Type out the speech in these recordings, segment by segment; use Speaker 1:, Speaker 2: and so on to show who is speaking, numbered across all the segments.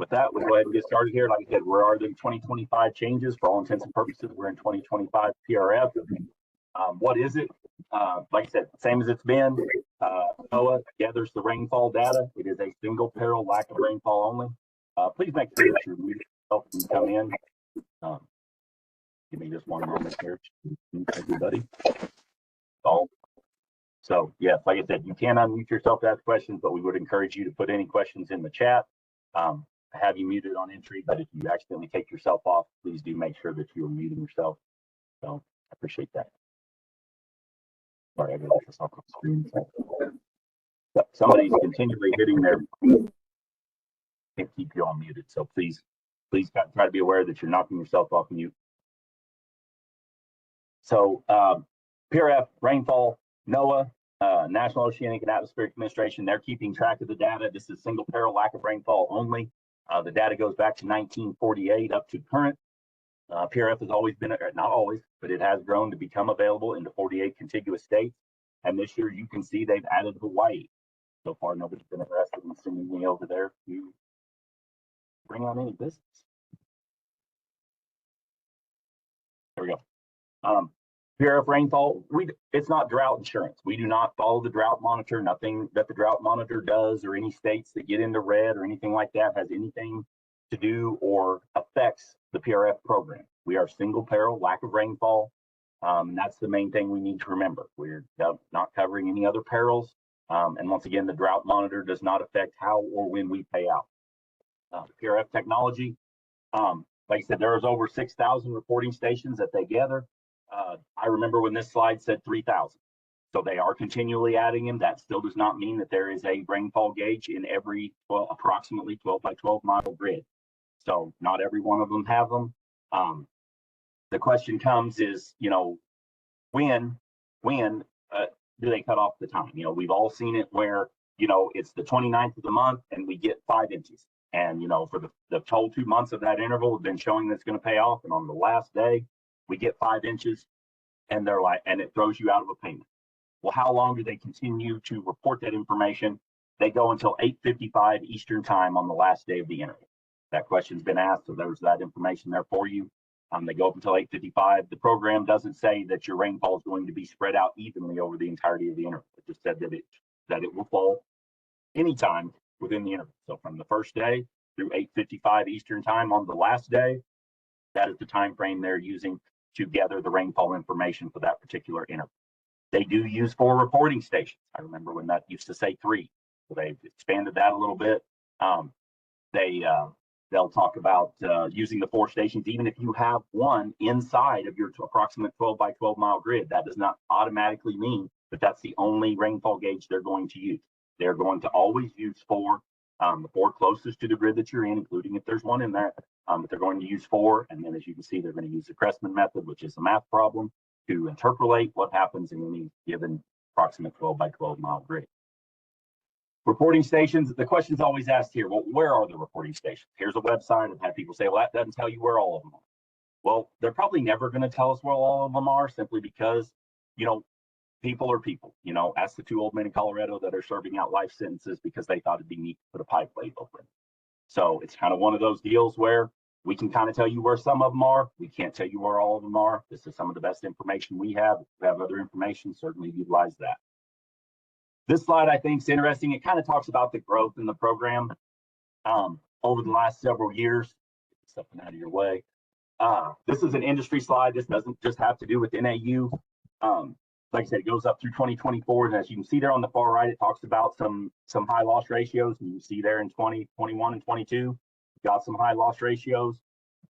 Speaker 1: with that, we'll go ahead and get started here. Like I said, where are the 2025 changes? For all intents and purposes, we're in 2025 PRF. What is it? Like I said, same as it's been. NOAA gathers the rainfall data. It is a single peril, lack of rainfall only. Please make sure that you're muted yourself when you come in. Give me just one moment here, everybody. So yes, like I said, you can unmute yourself to ask questions, but we would encourage you to put any questions in the chat. Have you muted on entry, but if you accidentally take yourself off, please do make sure that you are muting yourself. So I appreciate that. Sorry, I got this off the screen. So somebody's continually hitting their, can't keep you all muted. So please try to be aware that you're knocking yourself off mute. So PRF, rainfall, NOAA, National Oceanic and Atmospheric Administration, they're keeping track of the data. This is single peril, lack of rainfall only. The data goes back to 1948 up to current. PRF has always been, not always, but it has grown to become available into 48 contiguous states. And this year you can see they've added Hawaii. So far, nobody's been interested in sending me over there to bring on any business. There we go. PRF rainfall, it's not drought insurance. We do not follow the drought monitor. Nothing that the drought monitor does or any states that get into red or anything like that has anything to do or affects the PRF program. We are single peril, lack of rainfall. That's the main thing we need to remember. We're not covering any other perils. And once again, the drought monitor does not affect how or when we pay out. PRF technology, like I said, there is over 6,000 reporting stations that they gather. I remember when this slide said 3,000. So they are continually adding them. That still does not mean that there is a rainfall gauge in every approximately 12 by 12 mile grid. So not every one of them have them. The question comes is, when do they cut off the time? We've all seen it where, it's the 29th of the month and we get 5 inches. And, for the whole 2 months of that interval have been showing that's going to pay off. And on the last day, we get 5 inches and they're like, and it throws you out of a payment. Well, how long do they continue to report that information? They go until 8:55 Eastern time on the last day of the interval. That question's been asked, so there's that information there for you. They go up until 8:55. The program doesn't say that your rainfall is going to be spread out evenly over the entirety of the interval. It just said that it will fall anytime within the interval. So from the first day through 8:55 Eastern time on the last day, that is the time frame they're using to gather the rainfall information for that particular interval. They do use 4 reporting stations. I remember when that used to say 3. So they've expanded that a little bit. They'll talk about using the 4 stations, even if you have one inside of your approximate 12 by 12 mile grid. That does not automatically mean that that's the only rainfall gauge they're going to use. They're going to always use 4, the 4 closest to the grid that you're in, including if there's one in there. But they're going to use 4, and then as you can see, they're going to use the Cressman method, which is a math problem, to interpolate what happens in any given approximate 12 by 12 mile grid. Reporting stations, the question's always asked here, well, where are the reporting stations? Here's a website. I've had people say, well, that doesn't tell you where all of them are. Well, they're probably never going to tell us where all of them are, simply because, people are people. Ask the 2 old men in Colorado that are serving out life sentences because they thought it'd be neat to put a pipe blade over it. So it's kind of one of those deals where we can kind of tell you where some of them are. We can't tell you where all of them are. This is some of the best information we have. If you have other information, certainly utilize that. This slide, I think, is interesting. It kind of talks about the growth in the program over the last several years. Get something out of your way. This is an industry slide. This doesn't just have to do with NAU. Like I said, it goes up through 2024. And as you can see there on the far right, it talks about some high loss ratios. And you see there in 2021 and 22, got some high loss ratios.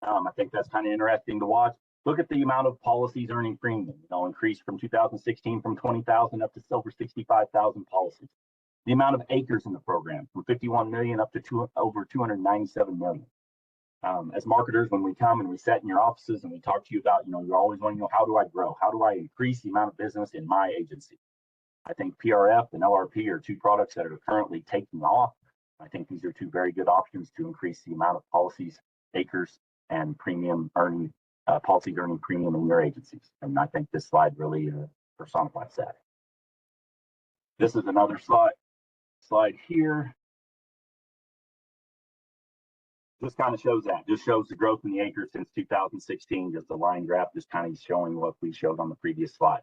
Speaker 1: I think that's kind of interesting to watch. Look at the amount of policies earning premium, increased from 2016 from 20,000 up to over 65,000 policies. The amount of acres in the program from 51 million up to over 297 million. As marketers, when we come and we sit in your offices and we talk to you about, you're always wanting to know, how do I grow? How do I increase the amount of business in my agency? I think PRF and LRP are 2 products that are currently taking off. I think these are 2 very good options to increase the amount of policies, acres, and premium earning, policy earning premium in your agencies. And I think this slide really personifies that. This is another slide here. Just kind of shows that. Just shows the growth in the acres since 2016. Just the line graph, just kind of showing what we showed on the previous slide.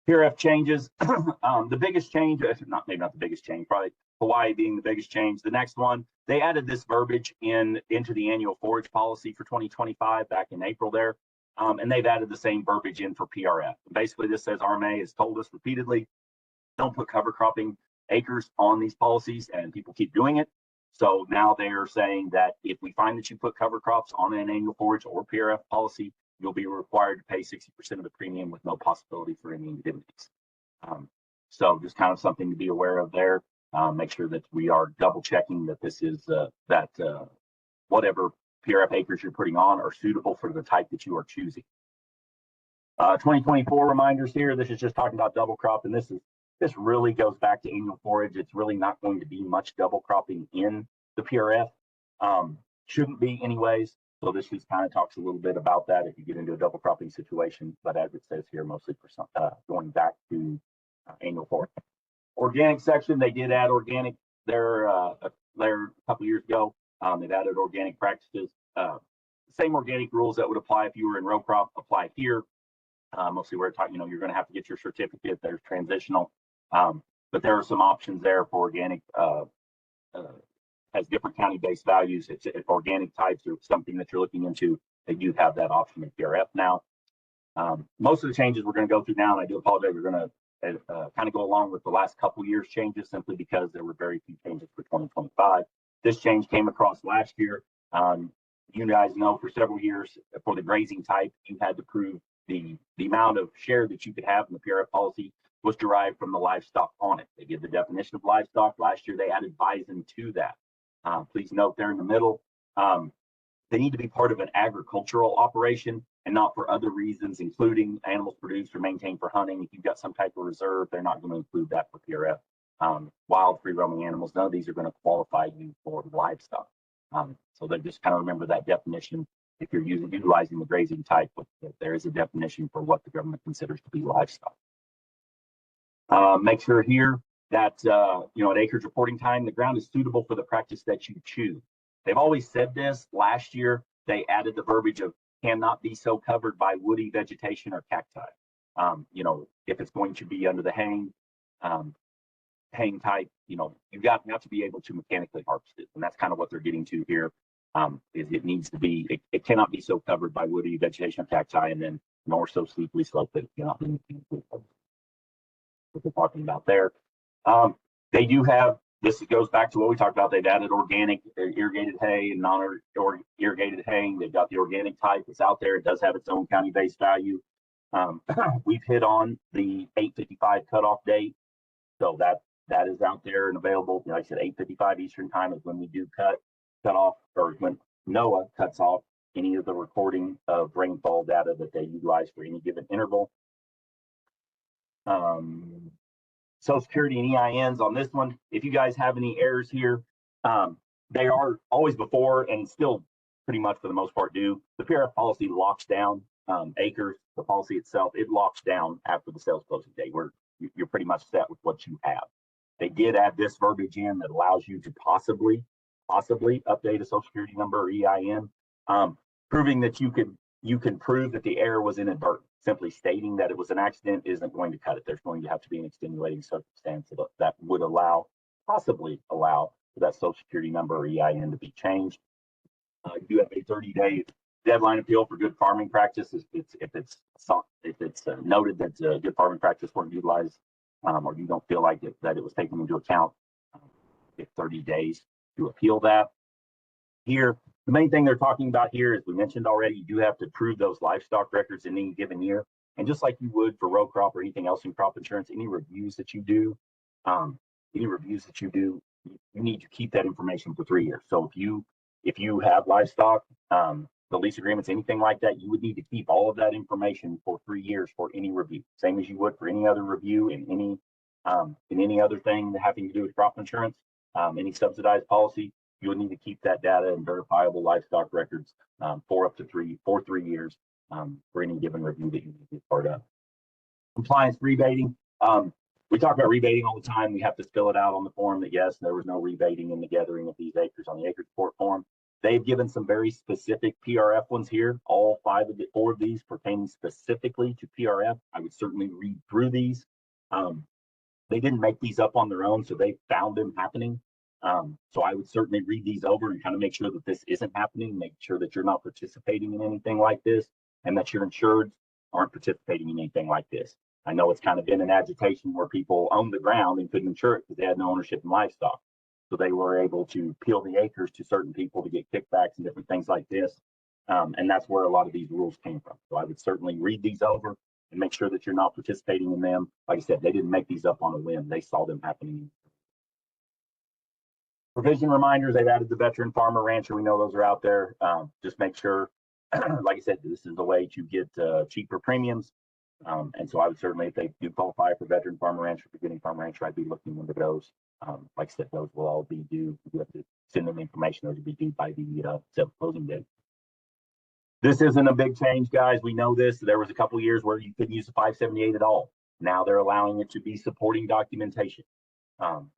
Speaker 1: PRF changes. The biggest change, maybe not the biggest change, probably Hawaii being the biggest change. The next one, they added this verbiage into the annual forage policy for 2025 back in April there. And they've added the same verbiage in for PRF. Basically, this says RMA has told us repeatedly, don't put cover cropping acres on these policies, and people keep doing it. So now they're saying that if we find that you put cover crops on an annual forage or PRF policy, you'll be required to pay 60% of the premium with no possibility for any indemnities. So just kind of something to be aware of there. Make sure that we are double checking that this is whatever PRF acres you're putting on are suitable for the type that you are choosing. 2024 reminders here. This is just talking about double crop, and this really goes back to annual forage. It's really not going to be much double cropping in the PRF. Shouldn't be anyways. So this just kind of talks a little bit about that if you get into a double cropping situation, but as it says here, mostly for some, going back to annual forage. Organic section, they did add organic there a couple years ago. They've added organic practices. Same organic rules that would apply if you were in row crop apply here. Mostly where you're going to have to get your certificate. There's transitional, but there are some options there for organic. Has different county-based values. It's organic types or something that you're looking into. They do have that option in PRF now. Most of the changes we're going to go through now, and I do apologize, we're going to kind of go along with the last couple years changes simply because there were very few changes for 2025. This change came across last year. You guys know for several years for the grazing type, you had to prove the amount of share that you could have in the PRF policy was derived from the livestock on it. They give the definition of livestock. Last year, they added bison to that. Please note there in the middle, they need to be part of an agricultural operation and not for other reasons, including animals produced or maintained for hunting. If you've got some type of reserve, they're not going to include that for PRF. Wild free roaming animals, none of these are going to qualify you for livestock. So they just kind of remember that definition. If you're utilizing the grazing type, there is a definition for what the government considers to be livestock. Make sure here that at acreage reporting time, the ground is suitable for the practice that you choose. They've always said this. Last year, they added the verbiage of cannot be so covered by woody vegetation or cacti. If it's going to be under the hang type, you have to be able to mechanically harvest it, and that's kind of what they're getting to here. Is it needs to be, it cannot be so covered by woody vegetation or cacti, and then nor so steeply sloped that it cannot be mechanically harvested. What they're talking about there. They do have, this goes back to what we talked about. They've added organic irrigated hay and non-irrigated haying. They've got the organic type that's out there. It does have its own county-based value. We've hit on the 8:55 cutoff date. So that is out there and available. Like I said, 8:55 Eastern time is when we do cut off, or when NOAA cuts off any of the recording of rainfall data that they utilize for any given interval. Social Security and EINs on this one. If you guys have any errors here, they are always before and still pretty much for the most part do. The PRF policy locks down acres. The policy itself, it locks down after the sales closing date where you're pretty much set with what you have. They did add this verbiage in that allows you to possibly update a Social Security number or EIN, proving that you can prove that the error was inadvertent. Simply stating that it was an accident isn't going to cut it. There's going to have to be an extenuating circumstance that would possibly allow for that Social Security number or EIN to be changed. You do have a 30-day deadline appeal for good farming practice if it's noted that good farming practice weren't utilized, or you don't feel like that it was taken into account. It's 30 days to appeal that. Here, the main thing they're talking about here, as we mentioned already, you do have to prove those livestock records in any given year. And just like you would for row crop or anything else in crop insurance, any reviews that you do, you need to keep that information for 3 years. So if you have livestock, the lease agreements, anything like that, you would need to keep all of that information for 3 years for any review, same as you would for any other review in any other thing having to do with crop insurance, any subsidized policy. You would need to keep that data and verifiable livestock records for 3 years for any given review that you need to be part of. Compliance rebating. We talk about rebating all the time. We have to fill it out on the form that yes, there was no rebating in the gathering of these acres on the acreage report form. They've given some very specific PRF ones here. All four of these pertaining specifically to PRF. I would certainly read through these. They didn't make these up on their own, so they found them happening. So I would certainly read these over and kind of make sure that this isn't happening, make sure that you're not participating in anything like this, and that your insureds aren't participating in anything like this. I know it's kind of been an agitation where people owned the ground and couldn't insure it because they had no ownership in livestock. So they were able to peel the acres to certain people to get kickbacks and different things like this. And that's where a lot of these rules came from. So I would certainly read these over and make sure that you're not participating in them. Like I said, they didn't make these up on a whim. They saw them happening. Provision reminders, they've added the veteran farmer rancher. We know those are out there. Just make sure, like I said, this is the way to get cheaper premiums. And so I would certainly, if they do qualify for veteran farmer rancher, beginning farmer rancher, I'd be looking into those. Like I said, those will all be due. You have to send them information. Those will be due by the closing date. This isn't a big change, guys. We know this. There was a couple years where you couldn't use the 578 at all. Now they're allowing it to be supporting documentation.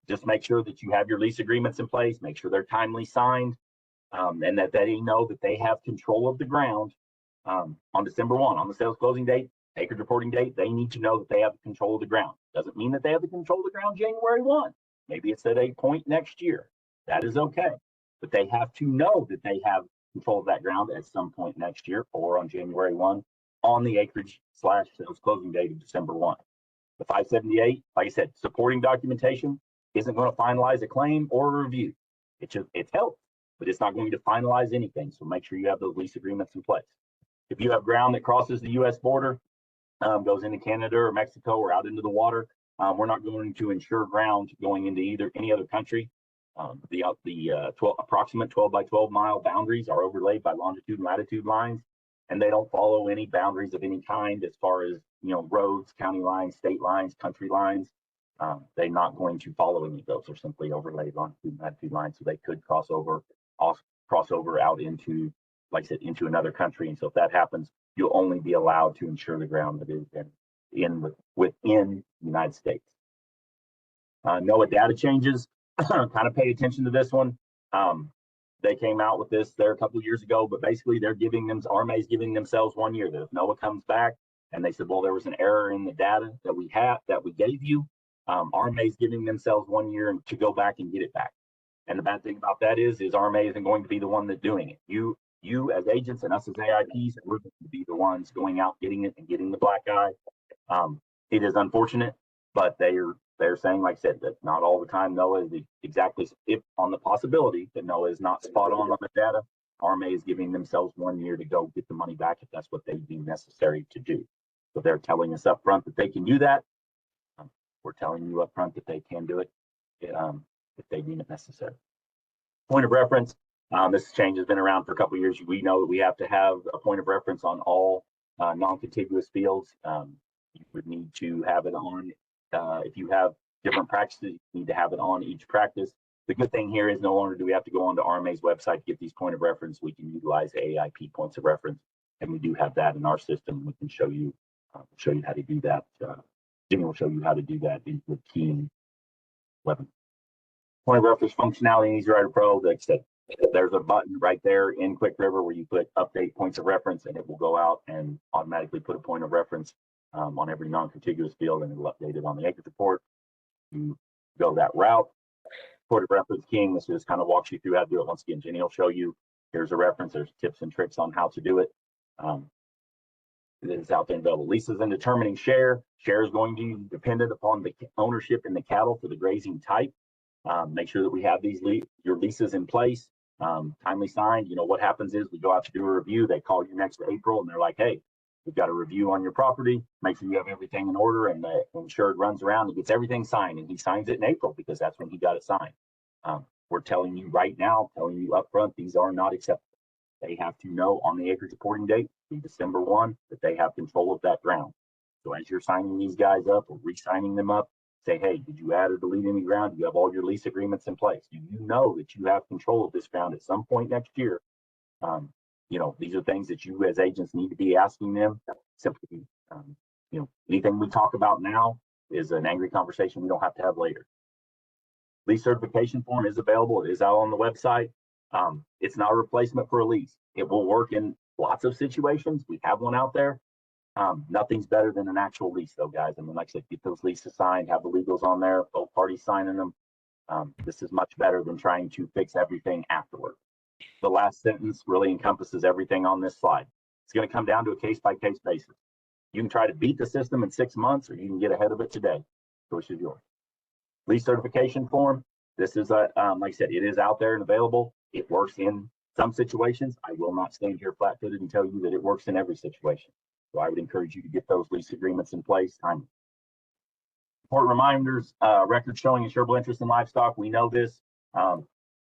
Speaker 1: Just make sure that you have your lease agreements in place. Make sure they're timely signed, and that they know that they have control of the ground on December 1, on the sales closing date, acreage reporting date. They need to know that they have control of the ground. Doesn't mean that they have the control of the ground January 1. Maybe it's at a point next year. That is okay. But they have to know that they have control of that ground at some point next year or on January 1 on the acreage / sales closing date of December 1. The 578, like I said, supporting documentation isn't going to finalize a claim or a review. It's helped, but it's not going to finalize anything. So make sure you have those lease agreements in place. If you have ground that crosses the U.S. border, goes into Canada or Mexico or out into the water, we're not going to insure ground going into any other country. The approximate 12 by 12 mile boundaries are overlaid by longitude and latitude lines, and they don't follow any boundaries of any kind as far as, roads, county lines, state lines, country lines. They're not going to follow any of those. They're simply overlaid longitude and latitude lines, so they could cross over out into, like I said, into another country. And so if that happens, you'll only be allowed to insure the ground that is within the United States. NOAA data changes. Kind of pay attention to this one. They came out with this there a couple of years ago, but basically they're RMA is giving themselves 1 year. That if NOAA comes back and they said, well, there was an error in the data that we gave you, RMA is giving themselves 1 year to go back and get it back. And the bad thing about that is RMA isn't going to be the one that's doing it. You as agents and us as AIPs, we're going to be the ones going out getting it and getting the black eye. It is unfortunate, but they're saying, like I said, that not all the time NOAA is exactly, if on the possibility that NOAA is not spot on the data, RMA is giving themselves 1 year to go get the money back if that's what they deem necessary to do. So they're telling us up front that they can do that. We're telling you up front that they can do it if they deem it necessary. Point of reference. This change has been around for a couple of years. We know that we have to have a point of reference on all non-contiguous fields. You would need to have it on. If you have different practices, you need to have it on each practice. The good thing here is no longer do we have to go onto RMA's website to get these point of reference. We can utilize AIP points of reference, and we do have that in our system. We can show you how to do that. Jimmy will show you how to do that with Key 11. Point of reference functionality in Easy Rider Pro. Like I said, there's a button right there in Quick River where you put update points of reference, and it will go out and automatically put a point of reference on every non-contiguous field, and it'll update it on the acreage report. You go that route. Point of reference keying, this just kind of walks you through how to do it. Once again, Jenny will show you. Here's a reference. There's tips and tricks on how to do it. It is out there available. Leases and determining share. Share is going to be dependent upon the ownership in the cattle for the grazing type. Make sure that we have your leases in place, timely signed. What happens is we go out to do a review. They call you next April and they're like, hey, we've got a review on your property. Make sure you have everything in order. And the insured runs around and gets everything signed, and he signs it in April because that's when he got it signed. We're telling you right now, telling you up front, these are not acceptable. They have to know on the acreage reporting date, December 1, that they have control of that ground. So as you're signing these guys up or re-signing them up, say, hey, did you add or delete any ground? Do you have all your lease agreements in place? Do you know that you have control of this ground at some point next year? These are things that you as agents need to be asking them. Simply, anything we talk about now is an angry conversation we don't have to have later. Lease certification form is available. It is out on the website. It's not a replacement for a lease. It will work in lots of situations. We have one out there. Nothing's better than an actual lease, though, guys. I mean, like I said, get those leases signed, have the legals on there, both parties signing them. This is much better than trying to fix everything afterward. The last sentence really encompasses everything on this slide. It's going to come down to a case-by-case basis. You can try to beat the system in 6 months, or you can get ahead of it today. Choice is yours. Lease certification form. This is like I said, it is out there and available. It works in some situations. I will not stand here flat-footed and tell you that it works in every situation. So I would encourage you to get those lease agreements in place. Important reminders, records showing insurable interest in livestock. We know this.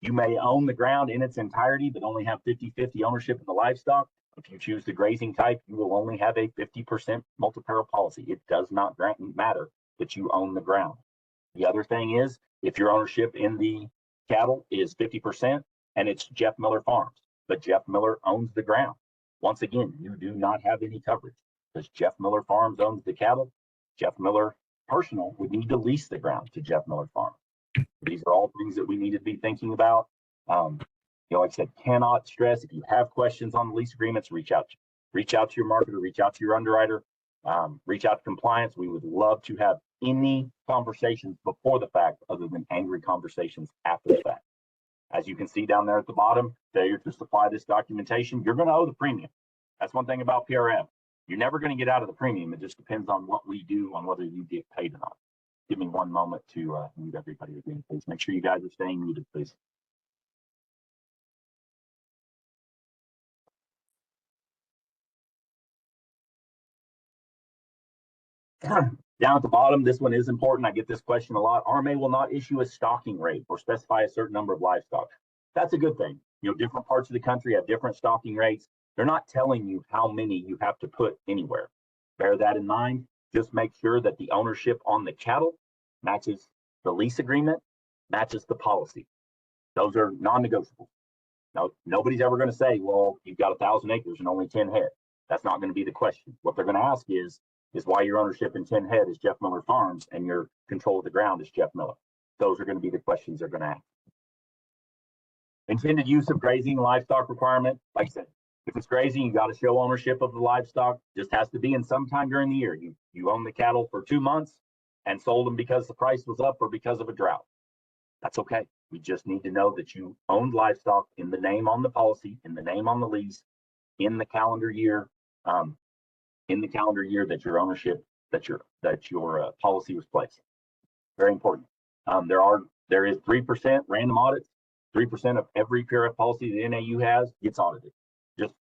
Speaker 1: You may own the ground in its entirety, but only have 50-50 ownership in the livestock. If you choose the grazing type, you will only have a 50% multi-peril policy. It does not matter that you own the ground. The other thing is, if your ownership in the cattle is 50% and it's Jeff Miller Farms, but Jeff Miller owns the ground, once again, you do not have any coverage because Jeff Miller Farms owns the cattle. Jeff Miller Personal would need to lease the ground to Jeff Miller Farms. These are all things that we need to be thinking about. Like I said, cannot stress, if you have questions on the lease agreements, reach out to your marketer, reach out to your underwriter, reach out to compliance. We would love to have any conversations before the fact other than angry conversations after the fact. As you can see down there at the bottom, failure to supply this documentation, you're going to owe the premium. That's one thing about PRF. You're never going to get out of the premium. It just depends on what we do on whether you get paid or not. Give me one moment to mute everybody again, please. Make sure you guys are staying muted, please. Down at the bottom, this one is important. I get this question a lot. RMA will not issue a stocking rate or specify a certain number of livestock. That's a good thing. Different parts of the country have different stocking rates. They're not telling you how many you have to put anywhere. Bear that in mind. Just make sure that the ownership on the cattle matches the lease agreement, matches the policy. Those are non-negotiable. Now, nobody's ever going to say, well, you've got 1,000 acres and only 10 head. That's not going to be the question. What they're going to ask is why your ownership in 10 head is Jeff Miller Farms and your control of the ground is Jeff Miller. Those are going to be the questions they're going to ask. Intended use of grazing livestock requirement. Like I said, if it's grazing, you got to show ownership of the livestock. Just has to be in some time during the year. You own the cattle for 2 months and sold them because the price was up or because of a drought. That's okay. We just need to know that you owned livestock in the name on the policy, in the name on the lease, in the calendar year, that your ownership, that your policy was placed. Very important. There is 3% random audits. 3% of every PRF policy the NAU has gets audited.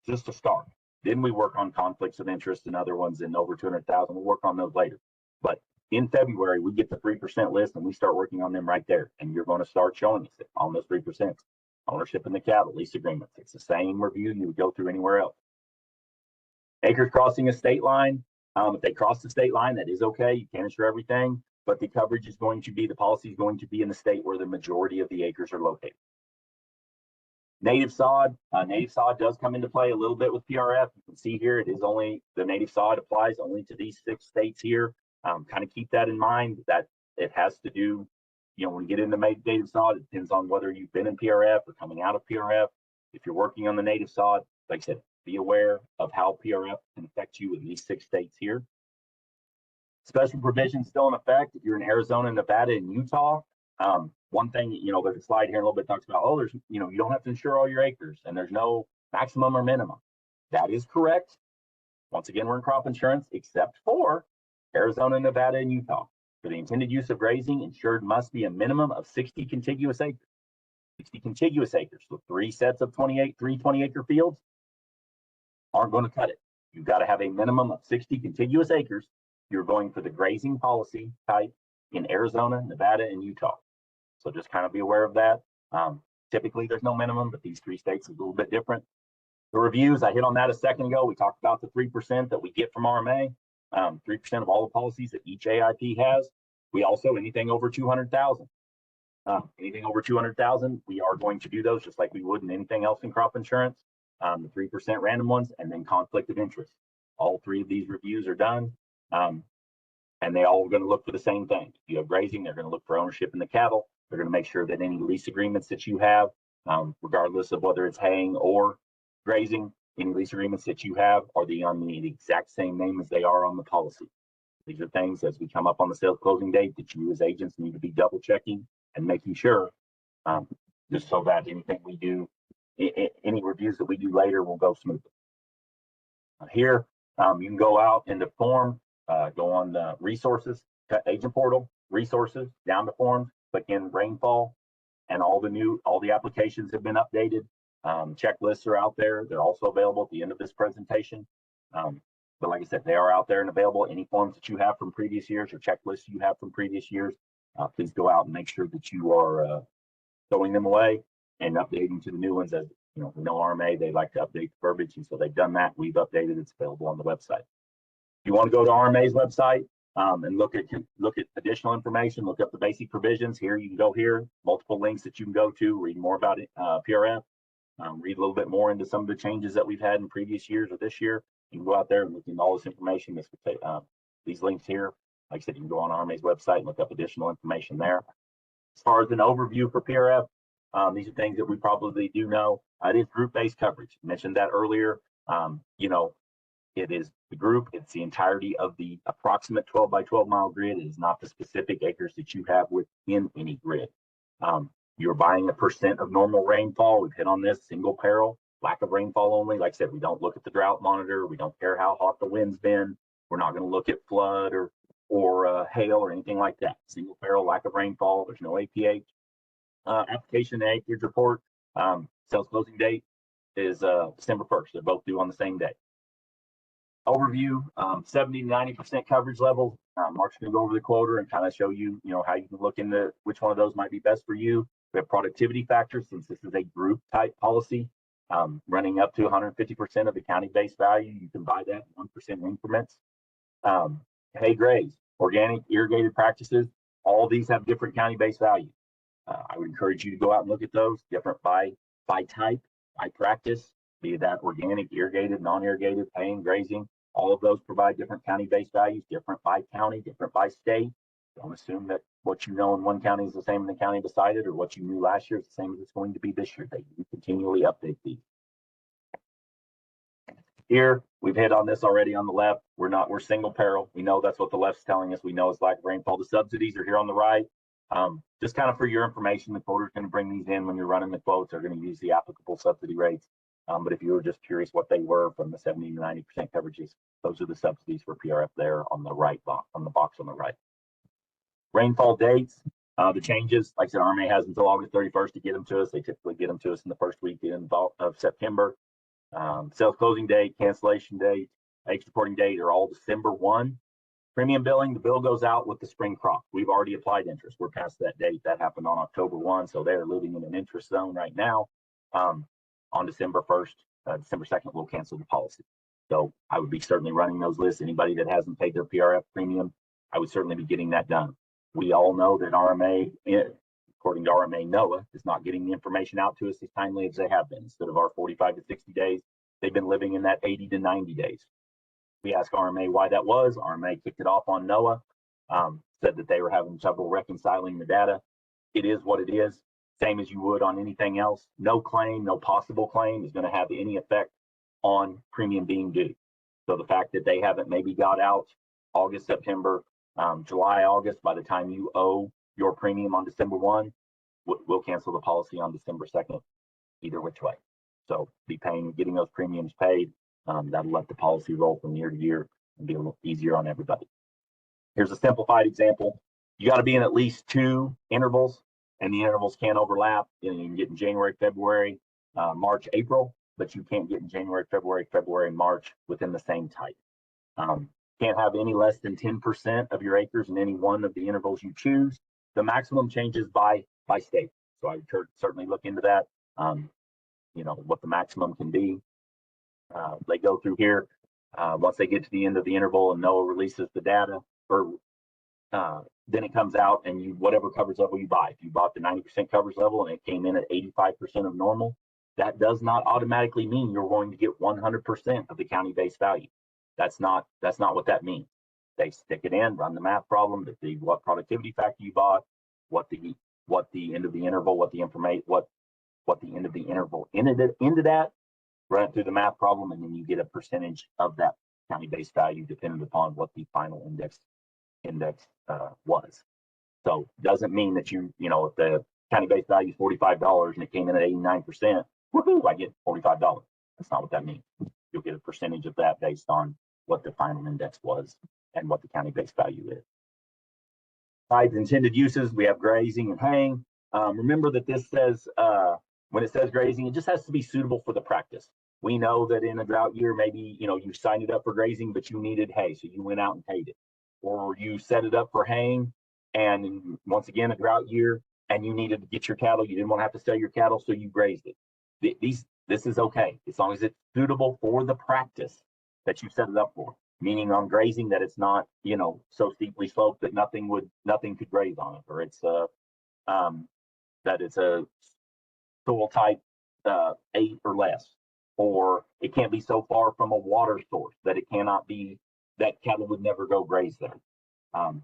Speaker 1: Just to start. Then we work on conflicts of interest and other ones in over 200,000. We'll work on those later. But in February, we get the 3% list and we start working on them right there. And you're going to start showing us it on those 3%. Ownership in the cattle, lease agreements. It's the same review you would go through anywhere else. Acres crossing a state line. If they cross the state line, that is okay. You can't insure everything, but the coverage is going to be, the policy is going to be in the state where the majority of the acres are located. Native sod. Native sod does come into play a little bit with PRF. You can see here, it is only, the native sod applies only to these 6 states here. Kind of keep that in mind, that it has to do, when you get into native sod, it depends on whether you've been in PRF or coming out of PRF. If you're working on the native sod, like I said, be aware of how PRF can affect you in these 6 states here. Special provisions still in effect. If you're in Arizona, Nevada, and Utah, one thing, there's a slide here in a little bit talks about, there's, you don't have to insure all your acres and there's no maximum or minimum. That is correct. Once again, we're in crop insurance, except for Arizona, Nevada, and Utah. For the intended use of grazing, insured must be a minimum of 60 contiguous acres. 60 contiguous acres. So 3 sets of 20-acre fields aren't going to cut it. You've got to have a minimum of 60 contiguous acres. You're going for the grazing policy type in Arizona, Nevada, and Utah. So just kind of be aware of that. Typically, there's no minimum, but these 3 states are a little bit different. The reviews, I hit on that a second ago. We talked about the 3% that we get from RMA, 3% of all the policies that each AIP has. We also, anything over 200,000. Anything over 200,000, we are going to do those just like we would in anything else in crop insurance. The 3% random ones, and then conflict of interest. All 3 of these reviews are done. And they all are going to look for the same thing. If you have grazing, they're going to look for ownership in the cattle. They're going to make sure that any lease agreements that you have regardless of whether it's haying or grazing. Any lease agreements that you have are on the exact same name as they are on the policy. These are things as we come up on the sales closing date that you as agents need to be double checking and making sure, just so that anything we do, any reviews that we do later will go smoothly. Here, you can go out into form, go on the resources, agent portal, resources, down to forms, click in rainfall, and all the applications have been updated. Checklists are out there. They're also available at the end of this presentation. But like I said, they are out there and available. Any forms that you have from previous years or checklists you have from previous years, please go out and make sure that you are throwing them away and updating to the new ones. As you know, we know RMA, they like to update the verbiage, and so they've done that. We've updated. It's available on the website. If you want to go to RMA's website and look at additional information, look up the basic provisions. Here you can go here, multiple links that you can go to, read more about it, PRF, read a little bit more into some of the changes that we've had in previous years or this year. You can go out there and look into all this information. These links here, like I said, you can go on RMA's website and look up additional information there. As far as an overview for PRF, these are things that we probably do know. It is group-based coverage. I mentioned that earlier. You know, it is the group. It's the entirety of the approximate 12 by 12 mile grid. It is not the specific acres that you have within any grid. You're buying a percent of normal rainfall. We've hit on this, single peril, lack of rainfall only. Like I said, we don't look at the drought monitor. We don't care how hot the wind's been. We're not going to look at flood or hail or anything like that. Single peril, lack of rainfall. There's no APH. Application and acreage report. Sales closing date is December 1st. They're both due on the same day. Overview, 70 to 90% coverage level. Mark's going to go over the quota and kind of show you, how you can look into which one of those might be best for you. We have productivity factors, since this is a group type policy, running up to 150% of the county base value. You can buy that in 1% increments. Hay graze, organic irrigated practices, all these have different county base value. I would encourage you to go out and look at those, different by type, by practice, be that organic, irrigated, non-irrigated, haying, grazing. All of those provide different county base values, different by county, different by state. Don't assume that what you know in one county is the same in the county beside it, or what you knew last year is the same as it's going to be this year. They continually update these. Here, we've hit on this already on the left. We're single peril. We know that's what the left's telling us. We know it's lack of rainfall. The subsidies are here on the right. Just kind of for your information, the quoter's going to bring these in when you're running the quotes. They're going to use the applicable subsidy rates. But if you were just curious what they were from the 70 to 90% coverages, those are the subsidies for PRF there on the right box, on the box on the right. Rainfall dates, the changes, like I said, RMA has until August 31st to get them to us. They typically get them to us in the first week of September. Sales closing date, cancellation date, age reporting date are all December 1. Premium billing, the bill goes out with the spring crop. We've already applied interest. We're past that date. That happened on October 1, so they're living in an interest zone right now. On December 1st, December 2nd, we'll cancel the policy. So I would be certainly running those lists. Anybody that hasn't paid their PRF premium, I would certainly be getting that done. We all know that RMA, according to RMA NOAA, is not getting the information out to us as timely as they have been. Instead of our 45 to 60 days, they've been living in that 80 to 90 days. We asked RMA why that was. RMA kicked it off on NOAA, said that they were having trouble reconciling the data. It is what it is. Same as you would on anything else. No claim, no possible claim is going to have any effect on premium being due. So the fact that they haven't maybe got out August, September, July, August, by the time you owe your premium on December 1, we'll cancel the policy on December 2nd, either which way. So be getting those premiums paid. That'll let the policy roll from year to year and be a little easier on everybody. Here's a simplified example. You got to be in at least 2 intervals, and the intervals can't overlap. You can get in January, February, March, April, but you can't get in January, February, March within the same type. Can't have any less than 10% of your acres in any one of the intervals you choose. The maximum changes by state. So I would certainly look into that, what the maximum can be. They go through here. Once they get to the end of the interval and NOAA releases the data, then it comes out and whatever coverage level you buy. If you bought the 90% coverage level and it came in at 85% of normal, that does not automatically mean you're going to get 100% of the county base value. That's not what that means. They stick it in, run the math problem to see what productivity factor you bought, what the end of the interval, what what the end of the interval into that, run it through the math problem, and then you get a percentage of that county-based value depending upon what the final index was. So doesn't mean that you know, if the county-based value is $45 and it came in at 89%, woohoo, I get $45. That's not what that means. You'll get a percentage of that based on what the final index was and what the county-based value is. Types, intended uses, we have grazing and haying. Remember that this says, when it says grazing, it just has to be suitable for the practice. We know that in a drought year, maybe, you know, you signed it up for grazing, but you needed hay, so you went out and hayed it. Or you set it up for haying, and once again, a drought year, and you needed to get your cattle, you didn't want to have to sell your cattle, so you grazed it. This is okay, as long as it's suitable for the practice that you set it up for. Meaning on grazing that it's not, you know, so steeply sloped that nothing could graze on it, or it's that it's a soil type 8 or less, or it can't be so far from a water source that it cannot be, that cattle would never go graze there.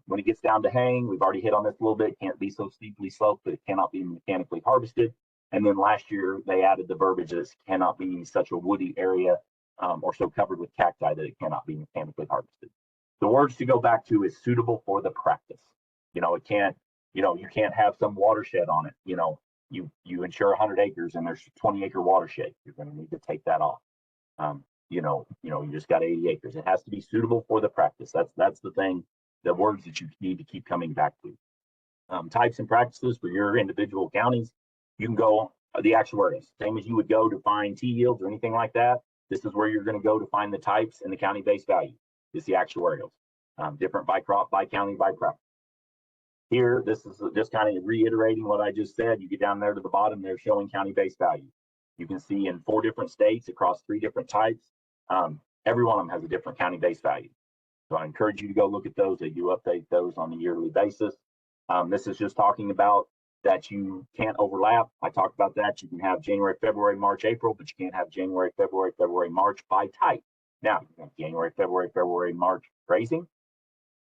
Speaker 1: When it gets down to haying, we've already hit on this a little bit, can't be so steeply sloped that it cannot be mechanically harvested. And then last year they added the verbiage that it cannot be such a woody area or so covered with cacti that it cannot be mechanically harvested. The words to go back to is suitable for the practice. You know, it can't, you know, you can't have some watershed on it. You know, you insure 100 acres and there's 20-acre watershed. You're going to need to take that off. You just got 80 acres. It has to be suitable for the practice. That's the thing, the words that you need to keep coming back to. Types and practices for your individual counties. You can go the actuarials, same as you would go to find T yields or anything like that. This is where you're going to go to find the types and the county-based value. It's the actuarials, different by crop, by county, by practice. Here, this is just kind of reiterating what I just said. You get down there to the bottom, they're showing county-based value. You can see in 4 different states across 3 different types, every one of them has a different county-based value. So I encourage you to go look at those. They do update those on a yearly basis. This is just talking about that you can't overlap. I talked about that. You can have January, February, March, April, but you can't have January, February, March by type. Now, you have January, February, March grazing,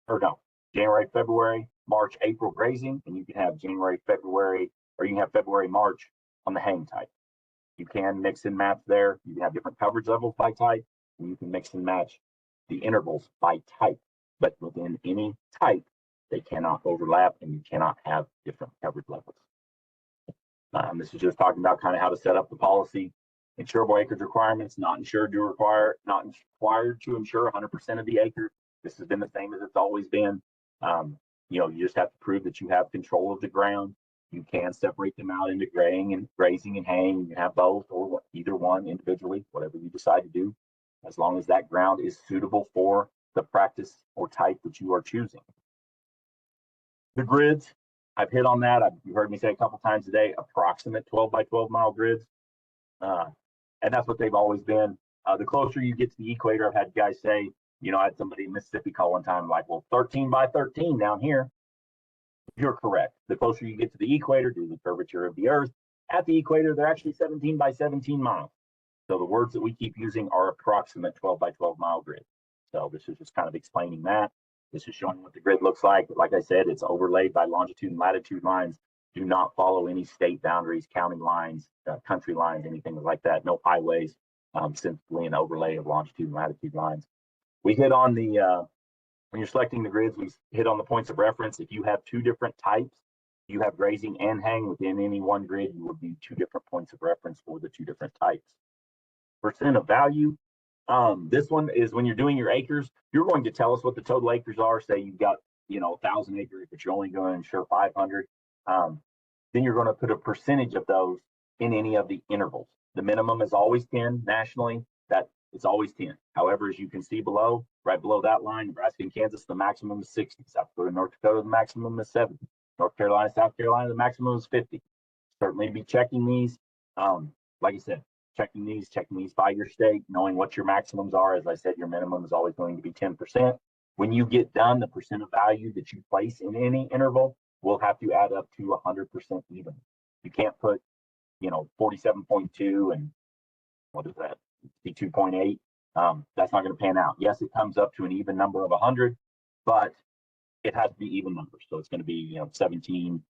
Speaker 1: or no, January, February, March, April grazing, and you can have January, February, or you can have February, March on the haying type. You can mix and match there. You can have different coverage levels by type, and you can mix and match the intervals by type. But within any type, they cannot overlap, and you cannot have different coverage levels. This is just talking about kind of how to set up the policy. Insurable acreage requirements, not required to insure 100% of the acres. This has been the same as it's always been. You just have to prove that you have control of the ground. You can separate them out into grazing and haying. You can have both or either one individually, whatever you decide to do, as long as that ground is suitable for the practice or type that you are choosing. The grids, I've hit on that. You heard me say a couple times today, approximate 12 by 12 mile grids. And that's what they've always been. The closer you get to the equator, I've had guys say, I had somebody in Mississippi call one time, like, well, 13 by 13 down here. You're correct. The closer you get to the equator, due to the curvature of the earth, at the equator, they're actually 17 by 17 miles. So the words that we keep using are approximate 12 by 12 mile grid. So this is just kind of explaining that. This is showing what the grid looks like. Like I said, it's overlaid by longitude and latitude lines. Do not follow any state boundaries, county lines, country lines, anything like that. No highways, simply an overlay of longitude and latitude lines. We hit on the, when you're selecting the grids, we hit on the points of reference. If you have 2 different types, you have grazing and haying within any one grid, you will be 2 different points of reference for the 2 different types. Percent of value. This one is when you're doing your acres, you're going to tell us what the total acres are. Say you've got, 1,000 acres, but you're only going to insure 500. Then you're going to put a percentage of those in any of the intervals. The minimum is always 10 nationally. That it's always 10. However, as you can see below, right below that line, Nebraska and Kansas, the maximum is 60. South Dakota, North Dakota, the maximum is 70. North Carolina, South Carolina, the maximum is 50. Certainly be checking these. Like I said, checking these by your state, knowing what your maximums are. As I said, your minimum is always going to be 10%. When you get done, the percent of value that you place in any interval will have to add up to 100% even. You can't put, 47.2 and what is that? 2.8. That's not going to pan out. Yes, it comes up to an even number of 100, but it has to be even numbers. So it's going to be, 17,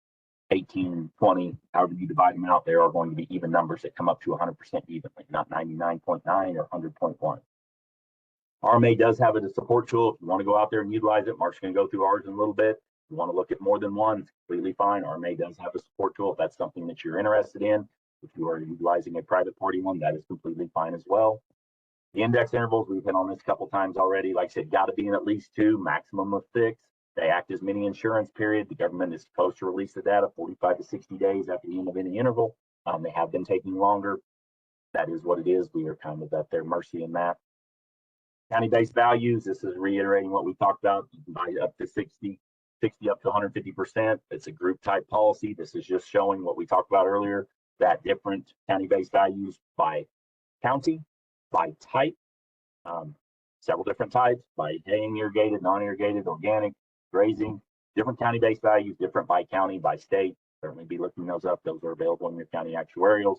Speaker 1: 18, 20, however you divide them out, there are going to be even numbers that come up to 100% evenly, not 99.9 or 100.1. RMA does have a support tool. If you want to go out there and utilize it, Mark's going to go through ours in a little bit. If you want to look at more than one, it's completely fine. RMA does have a support tool. If that's something that you're interested in, if you are utilizing a private party one, that is completely fine as well. The index intervals, we've hit on this a couple times already. Like I said, got to be in at least 2, maximum of 6. They act as mini insurance period. The government is supposed to release the data 45 to 60 days after the end of any interval. They have been taking longer. That is what it is. We are kind of at their mercy in that. County-based values, this is reiterating what we talked about. You can buy up to 60 up to 150%. It's a group type policy. This is just showing what we talked about earlier, that different county-based values by county, by type, several different types, by haying irrigated, non-irrigated, organic, grazing, different county-based values, different by county, by state. Certainly be looking those up. Those are available in your county actuarials.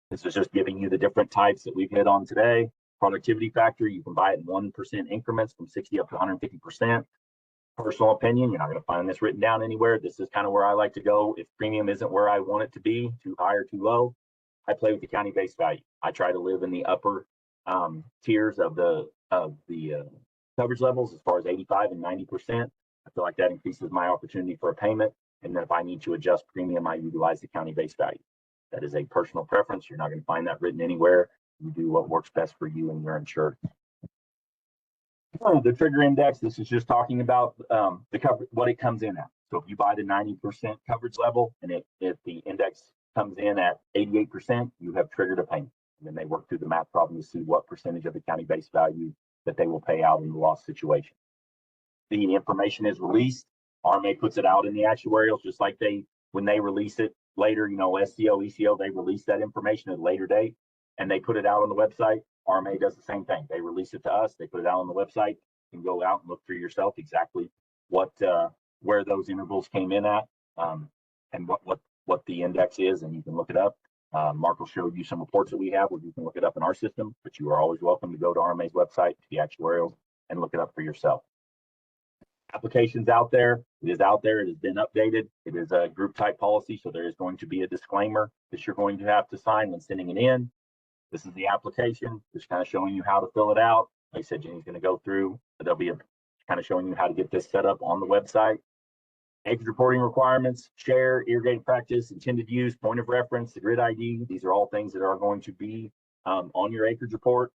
Speaker 1: This is just giving you the different types that we've hit on today. Productivity factor, you can buy it in 1% increments from 60 up to 150%. Personal opinion, you're not going to find this written down anywhere. This is kind of where I like to go. If premium isn't where I want it to be, too high or too low, I play with the county-based value. I try to live in the upper tiers of the coverage levels as far as 85 and 90%. I feel like that increases my opportunity for a payment. And then if I need to adjust premium, I utilize the county-based value. That is a personal preference. You're not going to find that written anywhere. You do what works best for you and your insured. The trigger index, this is just talking about the cover, what it comes in at. So if you buy the 90% coverage level and if the index comes in at 88%, you have triggered a payment. And then they work through the math problem to see what percentage of the county-based value that they will pay out in the loss situation. The information is released. RMA puts it out in the actuarials, just like when they release it later, SCO, ECO, they release that information at a later date and they put it out on the website. RMA does the same thing. They release it to us. They put it out on the website. You can go out and look for yourself exactly where those intervals came in at and what the index is, and you can look it up. Mark will show you some reports that we have where you can look it up in our system, but you are always welcome to go to RMA's website, to the actuarials, and look it up for yourself. Applications out there. It is out there. It has been updated. It is a group type policy, so there is going to be a disclaimer that you're going to have to sign when sending it in. This is the application, just kind of showing you how to fill it out. Like I said, Jenny's going to go through, but there'll be a kind of showing you how to get this set up on the website. Acreage reporting requirements, share, irrigated practice, intended use, point of reference, the grid ID. These are all things that are going to be on your acreage report.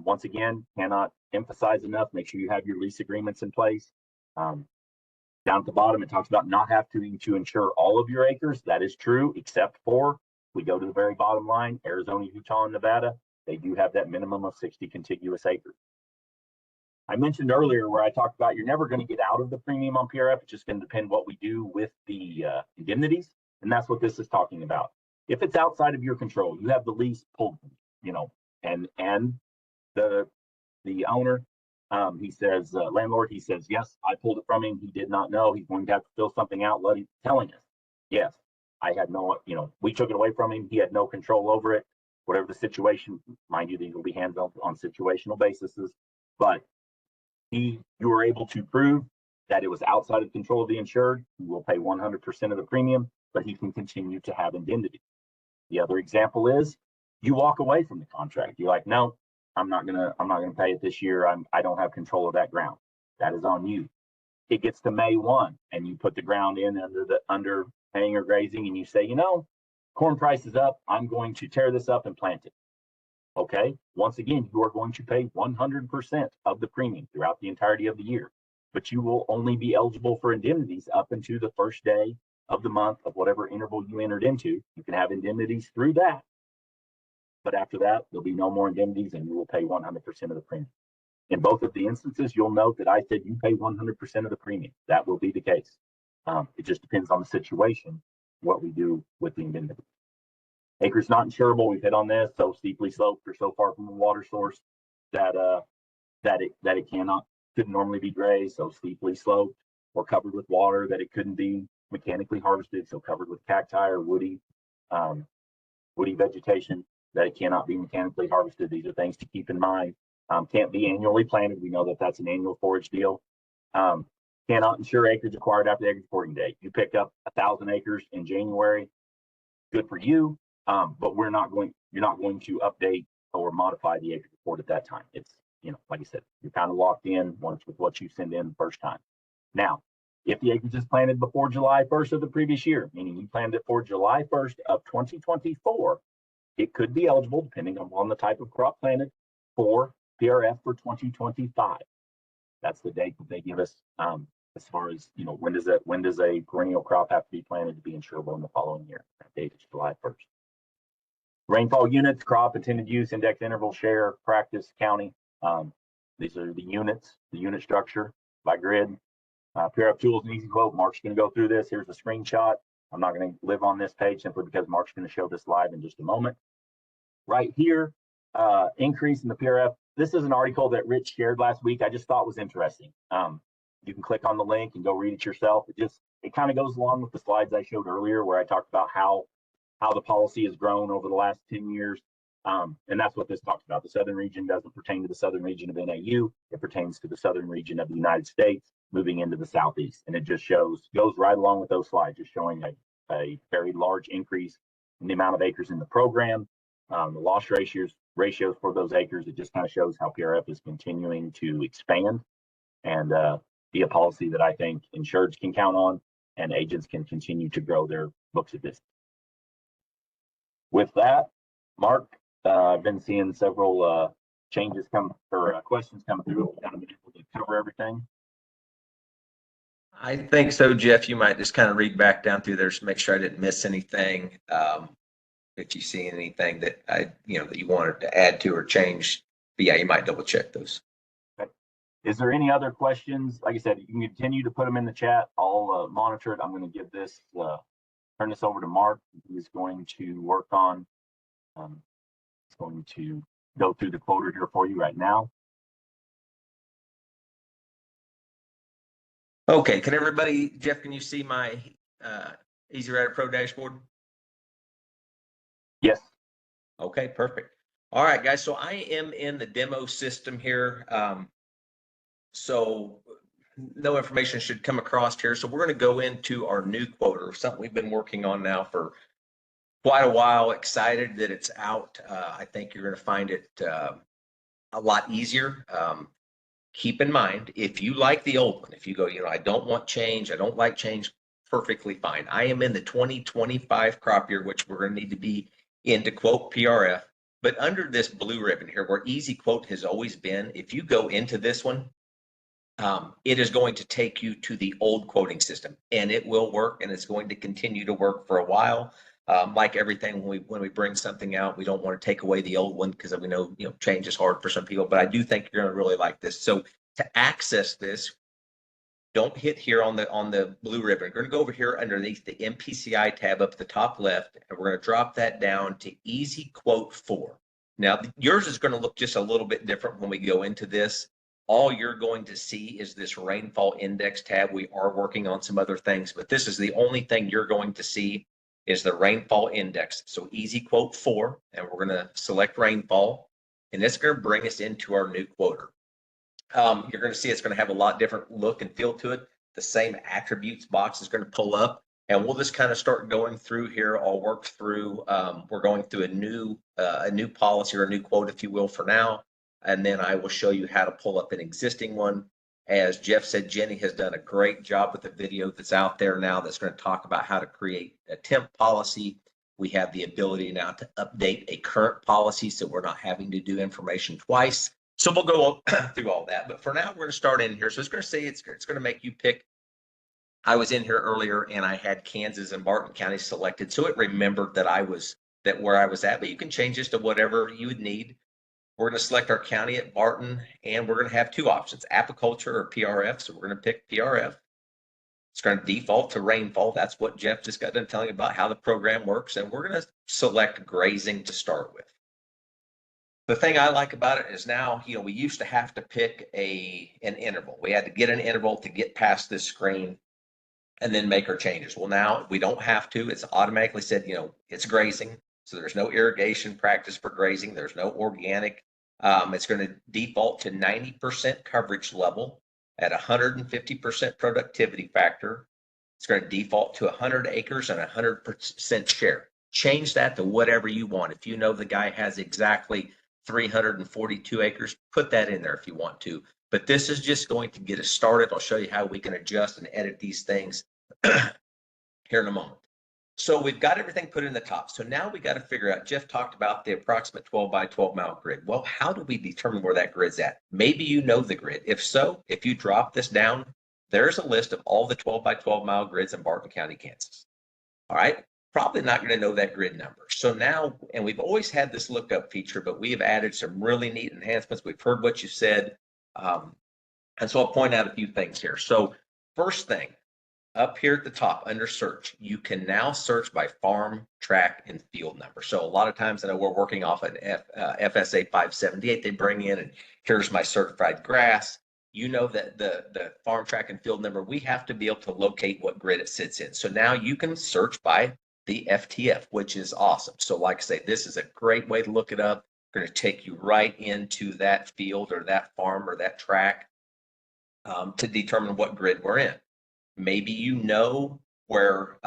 Speaker 1: Once again, cannot emphasize enough, make sure you have your lease agreements in place. Down at the bottom, it talks about not having to insure all of your acres. That is true, except for, we go to the very bottom line, Arizona, Utah, and Nevada, they do have that minimum of 60 contiguous acres. I mentioned earlier where I talked about you're never going to get out of the premium on PRF. It's just going to depend what we do with the indemnities. And that's what this is talking about. If it's outside of your control, you have the lease pulled, and the owner, he says, landlord, he says, yes, I pulled it from him. He did not know. He's going to have to fill something out, telling us, yes, I had no, we took it away from him. He had no control over it. Whatever the situation, mind you, these will be handled on situational basis, but you were able to prove that it was outside of control of the insured. He will pay 100% of the premium, but he can continue to have indemnity. The other example is you walk away from the contract. You're like, no, I'm not gonna pay it this year. I don't have control of that ground. That is on you. It gets to May 1 and you put the ground in under haying or grazing and you say, corn price is up. I'm going to tear this up and plant it. Okay, once again, you are going to pay 100% of the premium throughout the entirety of the year, but you will only be eligible for indemnities up into the first day of the month of whatever interval you entered into. You can have indemnities through that, but after that, there'll be no more indemnities and you will pay 100% of the premium. In both of the instances, you'll note that I said you pay 100% of the premium. That will be the case. It just depends on the situation, what we do with the indemnity. Acres not insurable, we've hit on this, so steeply sloped or so far from the water source that it couldn't normally be grazed, so steeply sloped, or covered with water that it couldn't be mechanically harvested, so covered with cacti or woody vegetation that it cannot be mechanically harvested. These are things to keep in mind. Can't be annually planted. We know that that's an annual forage deal. Cannot insure acreage acquired after the acreage reporting date. You picked up 1,000 acres in January, good for you. But you're not going to update or modify the acreage report at that time. It's, like I said, you're kind of locked in once with what you send in the first time. Now, if the acreage is planted before July 1st of the previous year, meaning you planned it for July 1st of 2024, it could be eligible, depending on the type of crop planted, for PRF for 2025. That's the date that they give us, as far as, when does a perennial crop have to be planted to be insurable in the following year? That date is July 1st. Rainfall units, crop, intended use, index, interval, share, practice, county. These are the units, the unit structure by grid. PRF tools and easy quote. Mark's going to go through this. Here's a screenshot. I'm not going to live on this page simply because Mark's going to show this live in just a moment. Right here, increase in the PRF. This is an article that Rich shared last week. I just thought was interesting. You can click on the link and go read it yourself. It kind of goes along with the slides I showed earlier where I talked about how the policy has grown over the last 10 years. And that's what this talks about. The southern region doesn't pertain to the southern region of NAU. It pertains to the southern region of the United States moving into the southeast. And it just goes right along with those slides, just showing a very large increase in the amount of acres in the program. The loss ratios for those acres. It just kind of shows how PRF is continuing to expand and be a policy that I think insureds can count on and agents can continue to grow their books of business. With that, Mark, I've been seeing several changes come or questions come through. Kind of been able to cover everything.
Speaker 2: I think so, Jeff. You might just kind of read back down through there to make sure I didn't miss anything. If you see anything that that you wanted to add to or change, but yeah, you might double check those.
Speaker 1: Okay. Is there any other questions? Like I said, you can continue to put them in the chat. I'll monitor it. I'm going to give this turn this over to Mark. He's going to work on. He's going to go through the quoter here for you right now.
Speaker 2: Okay, can everybody, Jeff, can you see my Easy Rider Pro dashboard?
Speaker 1: Yes.
Speaker 2: Okay, perfect. All right, guys, so I am in the demo system here. So no information should come across here. So we're going to go into our new quoter, something we've been working on now for quite a while. Excited that it's out. I think you're going to find it a lot easier. Keep in mind, if you like the old one, if you go, I don't want change, I don't like change, perfectly fine. I am in the 2025 crop year, which we're going to need to be in to quote PRF. But under this blue ribbon here, where easy quote has always been, if you go into this one, it is going to take you to the old quoting system, and it will work, and it's going to continue to work for a while. Like everything, when we bring something out, we don't want to take away the old one because we know change is hard for some people. But I do think you're going to really like this. So to access this, don't hit here on the blue ribbon. We're going to go over here underneath the MPCI tab up at the top left, and we're going to drop that down to Easy Quote 4. Now yours is going to look just a little bit different when we go into this. All you're going to see is this rainfall index tab. We are working on some other things, but this is the only thing you're going to see is the rainfall index. So Easy Quote 4, and we're going to select rainfall, and it's going to bring us into our new quoter. You're going to see it's going to have a lot different look and feel to it. The same attributes box is going to pull up, and we'll just kind of start going through here. I'll work through, we're going through a new policy or a new quote, if you will, for now. And then I will show you how to pull up an existing one. As Jeff said, Jenny has done a great job with the video that's out there now that's going to talk about how to create a temp policy. We have the ability now to update a current policy so we're not having to do information twice. So we'll go through all that. But for now, we're going to start in here. So it's going to say it's going to make you pick. I was in here earlier and I had Kansas and Barton County selected. So it remembered that where I was at, but you can change this to whatever you would need. We're going to select our county at Barton, and we're going to have two options, apiculture or PRF. So we're going to pick PRF. It's going to default to rainfall. That's what Jeff just got done telling you about how the program works. And we're going to select grazing to start with. The thing I like about it is now, we used to have to pick an interval. We had to get an interval to get past this screen and then make our changes. Well, now we don't have to. It's automatically said, it's grazing. So there's no irrigation practice for grazing. There's no organic. It's going to default to 90% coverage level. at 150% productivity factor. It's going to default to 100 acres and 100% share. Change that to whatever you want. If you know the guy has exactly 342 acres, put that in there if you want to. But this is just going to get us started. I'll show you how we can adjust and edit these things here in a moment. So we've got everything put in the top. So now we got to figure out, Jeff talked about the approximate 12 by 12 mile grid. Well, how do we determine where that grid's at? Maybe you know the grid. If so, if you drop this down, there's a list of all the 12 by 12 mile grids in Barton County, Kansas. All right. Probably not going to know that grid number. So now, and we've always had this lookup feature, but we have added some really neat enhancements. We've heard what you said. And so I'll point out a few things here. So first thing, up here at the top under search, you can now search by farm, track, and field number. So a lot of times I know we're working off an FSA 578 they bring in, and here's my certified grass. You know that the farm, track, and field number, we have to be able to locate what grid it sits in. So now you can search by the FTF, which is awesome. So like I say, this is a great way to look it up. Going to take you right into that field or that farm or that track to determine what grid we're in. Maybe you know where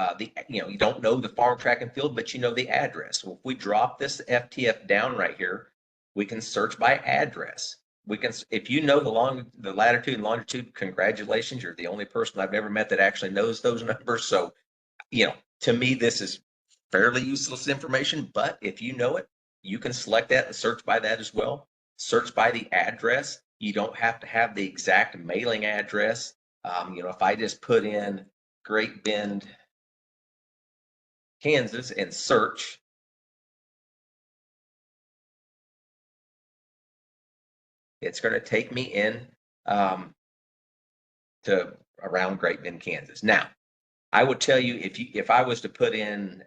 Speaker 2: you don't know the farm, track, and field, but you know the address. Well, if we drop this FTF down right here, we can search by address. We can, if you know the latitude and longitude, congratulations, you're the only person I've ever met that actually knows those numbers. So, to me, this is fairly useless information, but if you know it, you can select that and search by that as well. Search by the address. You don't have to have the exact mailing address. If I just put in Great Bend, Kansas and search, it's going to take me in to around Great Bend, Kansas. Now, I would tell you if I was to put in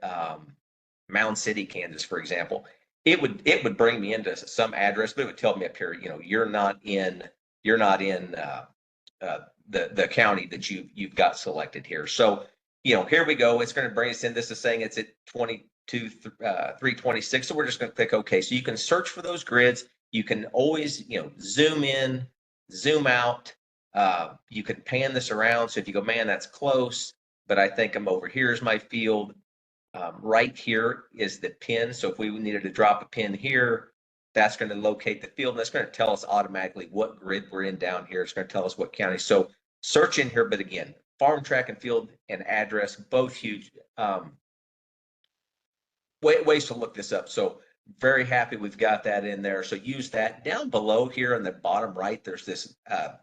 Speaker 2: Mound City, Kansas, for example, it would bring me into some address, but it would tell me up here, you're not in the county that you've got selected here. So, here we go. It's going to bring us in. This is saying it's at 326. So we're just going to click OK. So you can search for those grids. You can always, zoom in, zoom out. You can pan this around. So if you go, man, that's close, but I think I'm over here is my field. Right here is the pin. So if we needed to drop a pin here, that's going to locate the field. And that's going to tell us automatically what grid we're in down here. It's going to tell us what county. So search in here, but again, farm, track, and field and address, both huge ways to look this up. So very happy we've got that in there. So use that. Down below here in the bottom right, there's this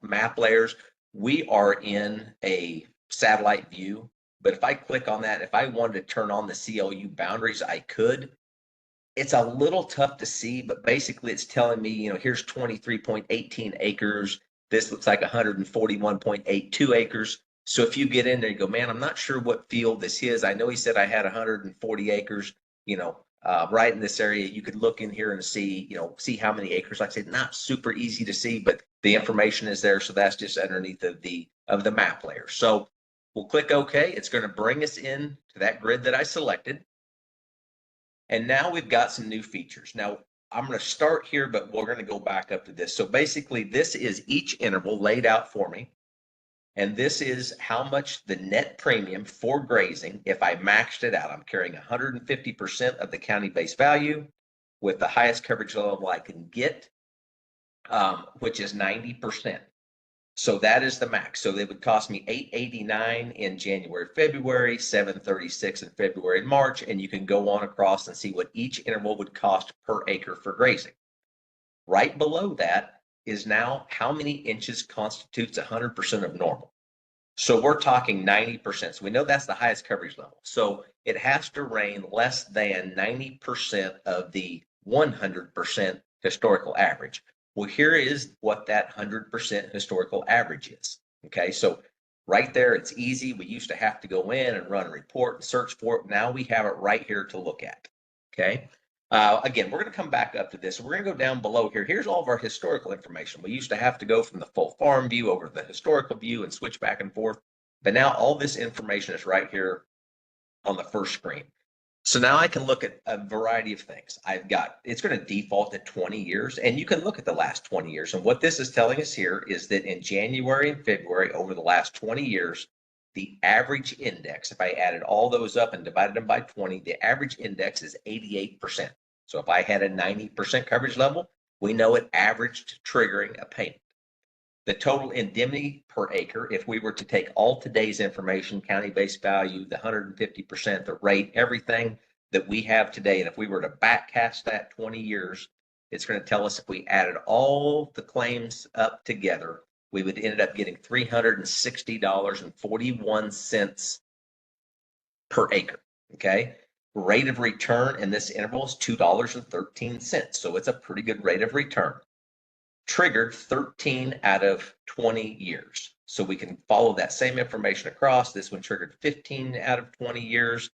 Speaker 2: map layers. We are in a satellite view, but if I click on that, if I wanted to turn on the CLU boundaries, I could. It's a little tough to see, but basically it's telling me, here's 23.18 acres. This looks like 141.82 acres. So if you get in there, you go, man, I'm not sure what field this is. I know he said I had 140 acres, right in this area. You could look in here and see how many acres. Like I said, not super easy to see, but the information is there. So that's just underneath of the map layer. So we'll click OK. It's going to bring us in to that grid that I selected. And now we've got some new features. Now I'm going to start here, but we're going to go back up to this. So basically this is each interval laid out for me. And this is how much the net premium for grazing, if I maxed it out, I'm carrying 150% of the county base value with the highest coverage level I can get, which is 90%. So that is the max. So they would cost me $889 in January, February, $736 in February and March, and you can go on across and see what each interval would cost per acre for grazing. Right below that is now how many inches constitutes 100% of normal. So we're talking 90%. So we know that's the highest coverage level. So it has to rain less than 90% of the 100% historical average. Well, here is what that 100% historical average is. Okay, so right there, it's easy. We used to have to go in and run a report and search for it. Now we have it right here to look at. Okay, again, we're going to come back up to this. We're going to go down below here. Here's all of our historical information. We used to have to go from the full farm view over to the historical view and switch back and forth. But now all this information is right here on the first screen. So now I can look at a variety of things. It's going to default to 20 years, and you can look at the last 20 years. And what this is telling us here is that in January and February, over the last 20 years, the average index, if I added all those up and divided them by 20, the average index is 88%. So if I had a 90% coverage level, we know it averaged triggering a payment. The total indemnity per acre, if we were to take all today's information, county-based value, the 150%, the rate, everything that we have today, and if we were to backcast that 20 years, it's going to tell us if we added all the claims up together, we would end up getting $360.41 per acre. Okay. Rate of return in this interval is $2.13. So it's a pretty good rate of return. Triggered 13 out of 20 years. So we can follow that same information across. This one triggered 15 out of 20 years.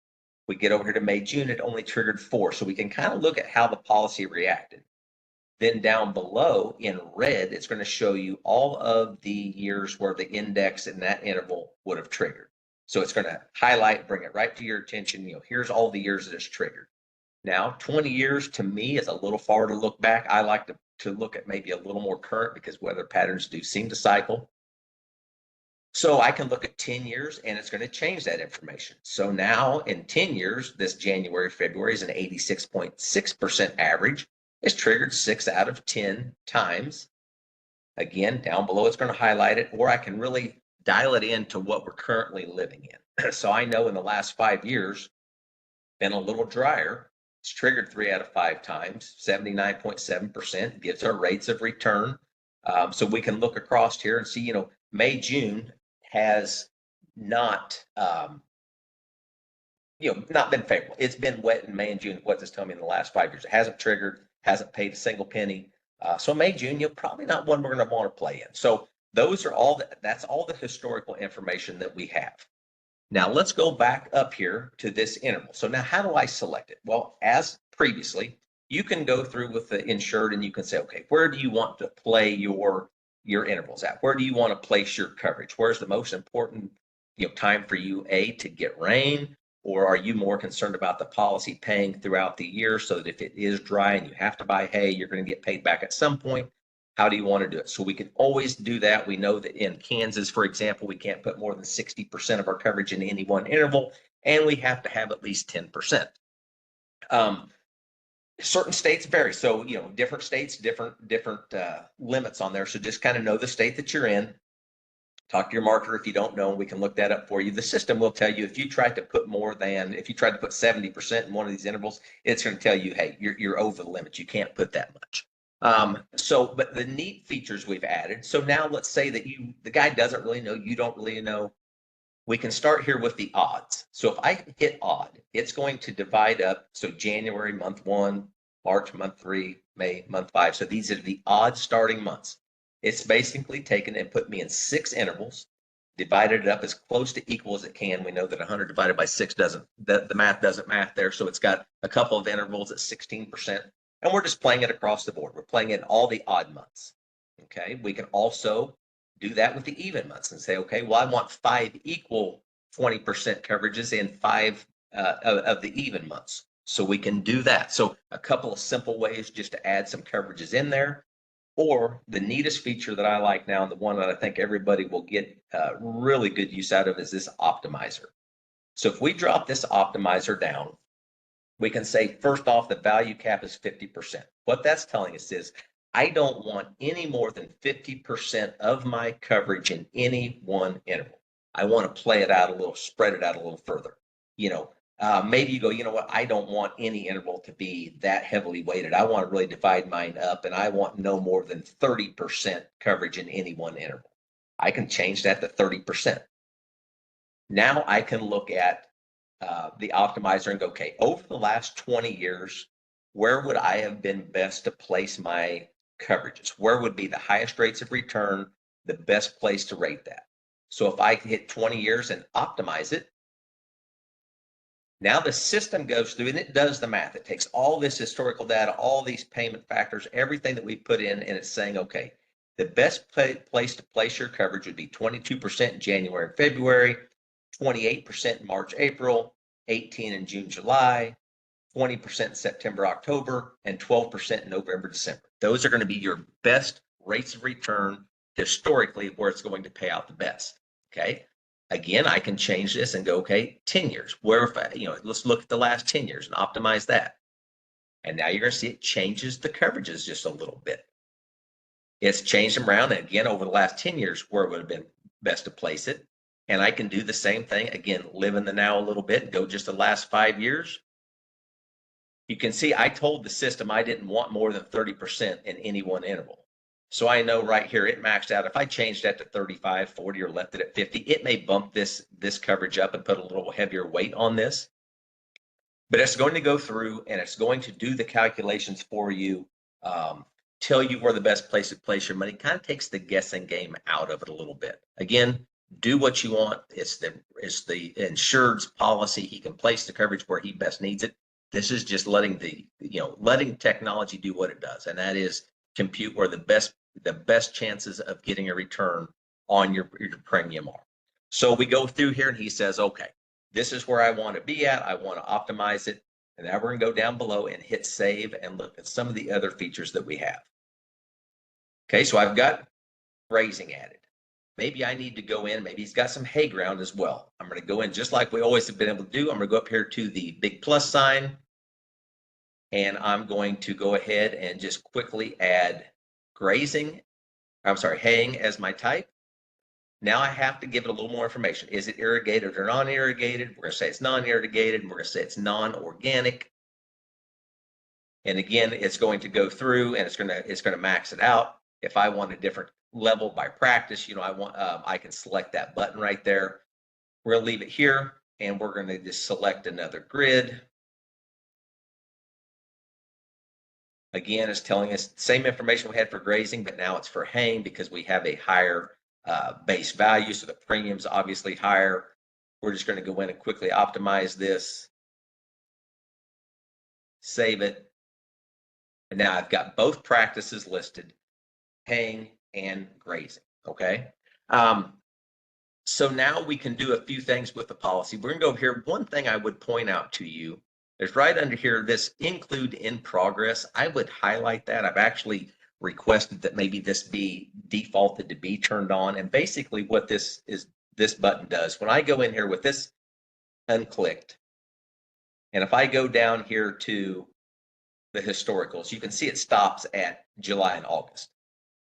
Speaker 2: We get over here to May, June, it only triggered 4. So we can kind of look at how the policy reacted. Then down below in red, it's going to show you all of the years where the index in that interval would have triggered. So it's going to highlight, bring it right to your attention. Here's all the years that it's triggered. Now, 20 years to me is a little far to look back. I like to look at maybe a little more current because weather patterns do seem to cycle. So I can look at 10 years and it's going to change that information. So now in 10 years, this January, February is an 86.6% average. It's triggered 6 out of 10 times. Again, down below, it's going to highlight it, or I can really dial it into what we're currently living in. So I know in the last 5 years, been a little drier. It's triggered 3 out of 5 times, 79.7%, gives our rates of return. So we can look across here and see, May, June has not, not been favorable. It's been wet in May and June. What this telling me in the last 5 years, it hasn't triggered, hasn't paid a single penny. So May, June, probably not one we're going to want to play in. So those are that's all the historical information that we have. Now let's go back up here to this interval. So now how do I select it? Well, as previously, you can go through with the insured and you can say, okay, where do you want to play your intervals at? Where do you want to place your coverage? Where's the most important time for you, to get rain? Or are you more concerned about the policy paying throughout the year so that if it is dry and you have to buy hay, you're going to get paid back at some point? How do you want to do it? So we can always do that. We know that in Kansas, for example, we can't put more than 60% of our coverage in any one interval, and we have to have at least 10%. Certain states vary. So, different states, different limits on there. So just kind of know the state that you're in. Talk to your marketer if you don't know, we can look that up for you. The system will tell you if you tried to put if you tried to put 70% in one of these intervals, it's going to tell you, hey, you're over the limit. You can't put that much. But the neat features we've added. So now let's say that the guy doesn't really know, you don't really know. We can start here with the odds. So if I hit odd, it's going to divide up. So January, month 1, March, month 3, May, month 5. So these are the odd starting months. It's basically taken and put me in 6 intervals, divided it up as close to equal as it can. We know that 100 divided by 6 the math doesn't math there. So it's got a couple of intervals at 16%. And we're just playing it across the board. We're playing it in all the odd months. Okay. We can also do that with the even months and say, okay, well, I want 5 equal 20% coverages in 5 of the even months. So we can do that. So a couple of simple ways just to add some coverages in there. Or the neatest feature that I like now, and the one that I think everybody will get really good use out of, is this optimizer. So if we drop this optimizer down, we can say, first off, the value cap is 50%. What that's telling us is I don't want any more than 50% of my coverage in any one interval. I want to play it out a little, spread it out a little further. Maybe you go, what? I don't want any interval to be that heavily weighted. I want to really divide mine up, and I want no more than 30% coverage in any one interval. I can change that to 30%. Now I can look at the optimizer and go, okay, over the last 20 years, where would I have been best to place my coverages? Where would be the highest rates of return, the best place to rate that? So if I hit 20 years and optimize it, now the system goes through and it does the math. It takes all this historical data, all these payment factors, everything that we put in, and it's saying, okay, the best place to place your coverage would be 22% in January and February, 28% in March, April, 18 in June, July, 20% in September, October, and 12% in November, December. Those are going to be your best rates of return historically, where it's going to pay out the best. Okay. Again, I can change this and go, okay, 10 years. Where if I, let's look at the last 10 years and optimize that. And now you're going to see it changes the coverages just a little bit. It's changed them around. And again, over the last 10 years, where it would have been best to place it. And I can do the same thing. Again, live in the now a little bit and go just the last 5 years. You can see I told the system I didn't want more than 30% in any one interval. So I know right here it maxed out. If I changed that to 35, 40, or left it at 50, it may bump this coverage up and put a little heavier weight on this. But it's going to go through and it's going to do the calculations for you, tell you where the best place to place your money. Kind of takes the guessing game out of it a little bit. Again, do what you want. It's the insured's policy. He can place the coverage where he best needs it. This is just letting letting technology do what it does, and that is compute where the best chances of getting a return on your premium are. So we go through here and he says, okay, this is where I want to be at. I want to optimize it. And now we're going to go down below and hit save and look at some of the other features that we have. Okay, so I've got grazing added. Maybe I need to go in, maybe he's got some hay ground as well. I'm going to go in just like we always have been able to do. I'm going to go up here to the big plus sign. And I'm going to go ahead and just quickly add haying as my type. Now I have to give it a little more information. Is it irrigated or non-irrigated? We're going to say it's non-irrigated, and we're going to say it's non-organic. And again, it's going to go through and it's going to max it out. If I want a different level by practice, I can select that button right there. We're going to leave it here, and we're going to just select another grid. Again, it's telling us the same information we had for grazing, but now it's for haying because we have a higher base value. So the premium's obviously higher. We're just going to go in and quickly optimize this, save it. And now I've got both practices listed, haying and grazing. Okay. So now we can do a few things with the policy. We're going to go over here. One thing I would point out to you is right under here, this include in progress. I would highlight that. I've actually requested that maybe this be defaulted to be turned on. And basically what this button does, when I go in here with this unclicked, and if I go down here to the historicals, you can see it stops at July and August.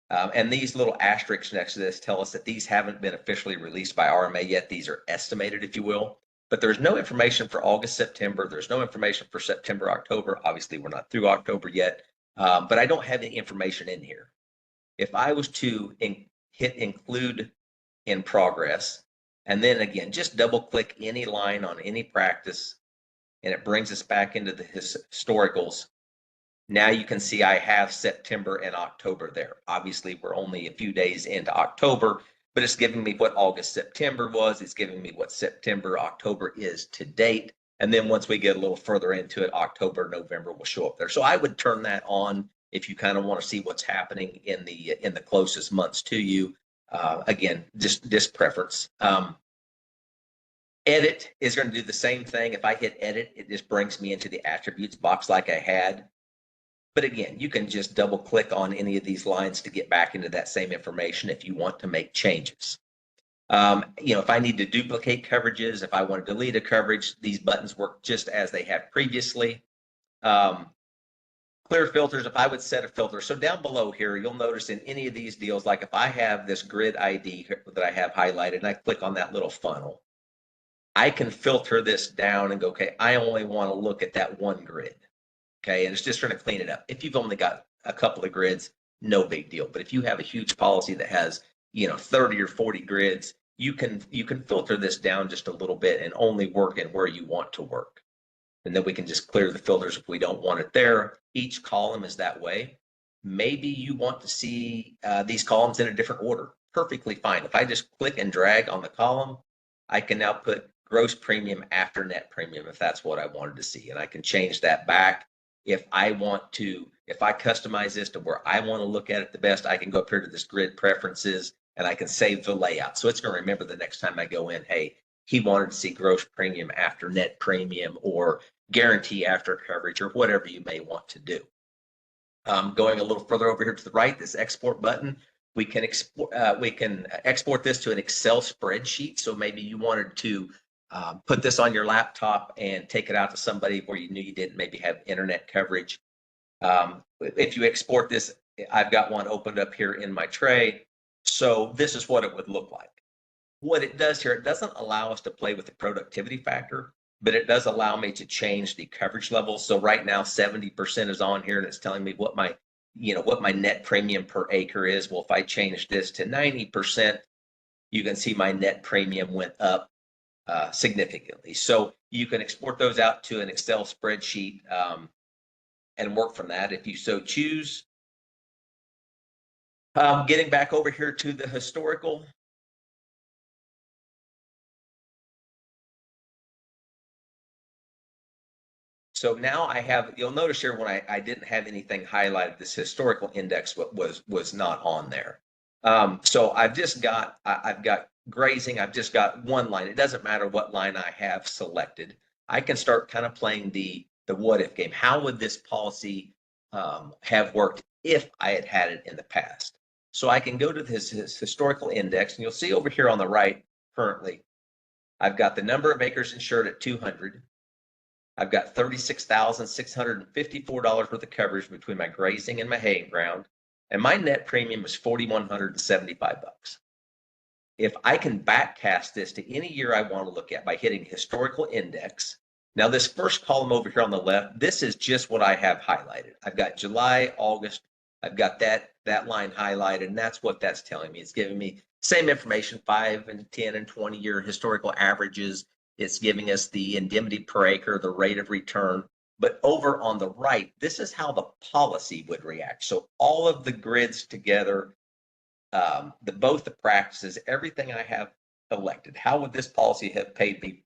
Speaker 2: And these little asterisks next to this tell us that these haven't been officially released by RMA yet. These are estimated, if you will. But there's no information for August, September. There's no information for September, October. Obviously, we're not through October yet, but I don't have any information in here. If I was to hit include in progress, and then again, just double click any line on any practice, and it brings us back into the historicals. Now you can see I have September and October there. Obviously, we're only a few days into October, but it's giving me what August, September was. It's giving me what September, October is to date. And then once we get a little further into it, October, November will show up there. So I would turn that on if you kind of want to see what's happening in the closest months to you. Again, just this preference. Edit is going to do the same thing. If I hit edit, it just brings me into the attributes box like I had. But again, you can just double click on any of these lines to get back into that same information if you want to make changes. If I need to duplicate coverages, if I want to delete a coverage, these buttons work just as they have previously. Clear filters, if I would set a filter. So down below here, you'll notice in any of these deals, like if I have this grid ID that I have highlighted and I click on that little funnel, I can filter this down and go, okay, I only want to look at that one grid. Okay, and it's just trying to clean it up. If you've only got a couple of grids, no big deal. But if you have a huge policy that has, 30 or 40 grids, you can filter this down just a little bit and only work in where you want to work. And then we can just clear the filters if we don't want it there. Each column is that way. Maybe you want to see these columns in a different order. Perfectly fine. If I just click and drag on the column, I can now put gross premium after net premium if that's what I wanted to see. And I can change that back. If I customize this to where I want to look at it the best, I can go up here to this grid preferences and I can save the layout. So it's going to remember the next time I go in, hey, he wanted to see gross premium after net premium or guarantee after coverage or whatever you may want to do. Going a little further over here to the right, this export button, we can export this to an Excel spreadsheet. So maybe you wanted to put this on your laptop and take it out to somebody where you knew you didn't maybe have internet coverage. If you export this, I've got one opened up here in my tray. So this is what it would look like. What it does here, it doesn't allow us to play with the productivity factor, but it does allow me to change the coverage level. So right now 70% is on here and it's telling me what my net premium per acre is. Well, if I change this to 90%, you can see my net premium went up significantly. So you can export those out to an Excel spreadsheet and work from that if you so choose. Getting back over here to the historical. So now I have, you'll notice here when I didn't have anything highlighted, this historical index was not on there. So I've got grazing, I've just got one line. It doesn't matter what line I have selected. I can start kind of playing the what if game. How would this policy have worked if I had had it in the past? So I can go to this historical index, and you'll see over here on the right currently, I've got the number of acres insured at 200. I've got $36,654 worth of coverage between my grazing and my haying ground, and my net premium is $4,175. If I can backcast this to any year I want to look at by hitting historical index, now this first column over here on the left, this is just what I have highlighted. I've got July, August, I've got that line highlighted, and that's what that's telling me. It's giving me same information, 5 and 10 and 20 year historical averages. It's giving us the indemnity per acre, the rate of return. But over on the right, this is how the policy would react. So all of the grids together, both the practices, everything I have elected, how would this policy have paid me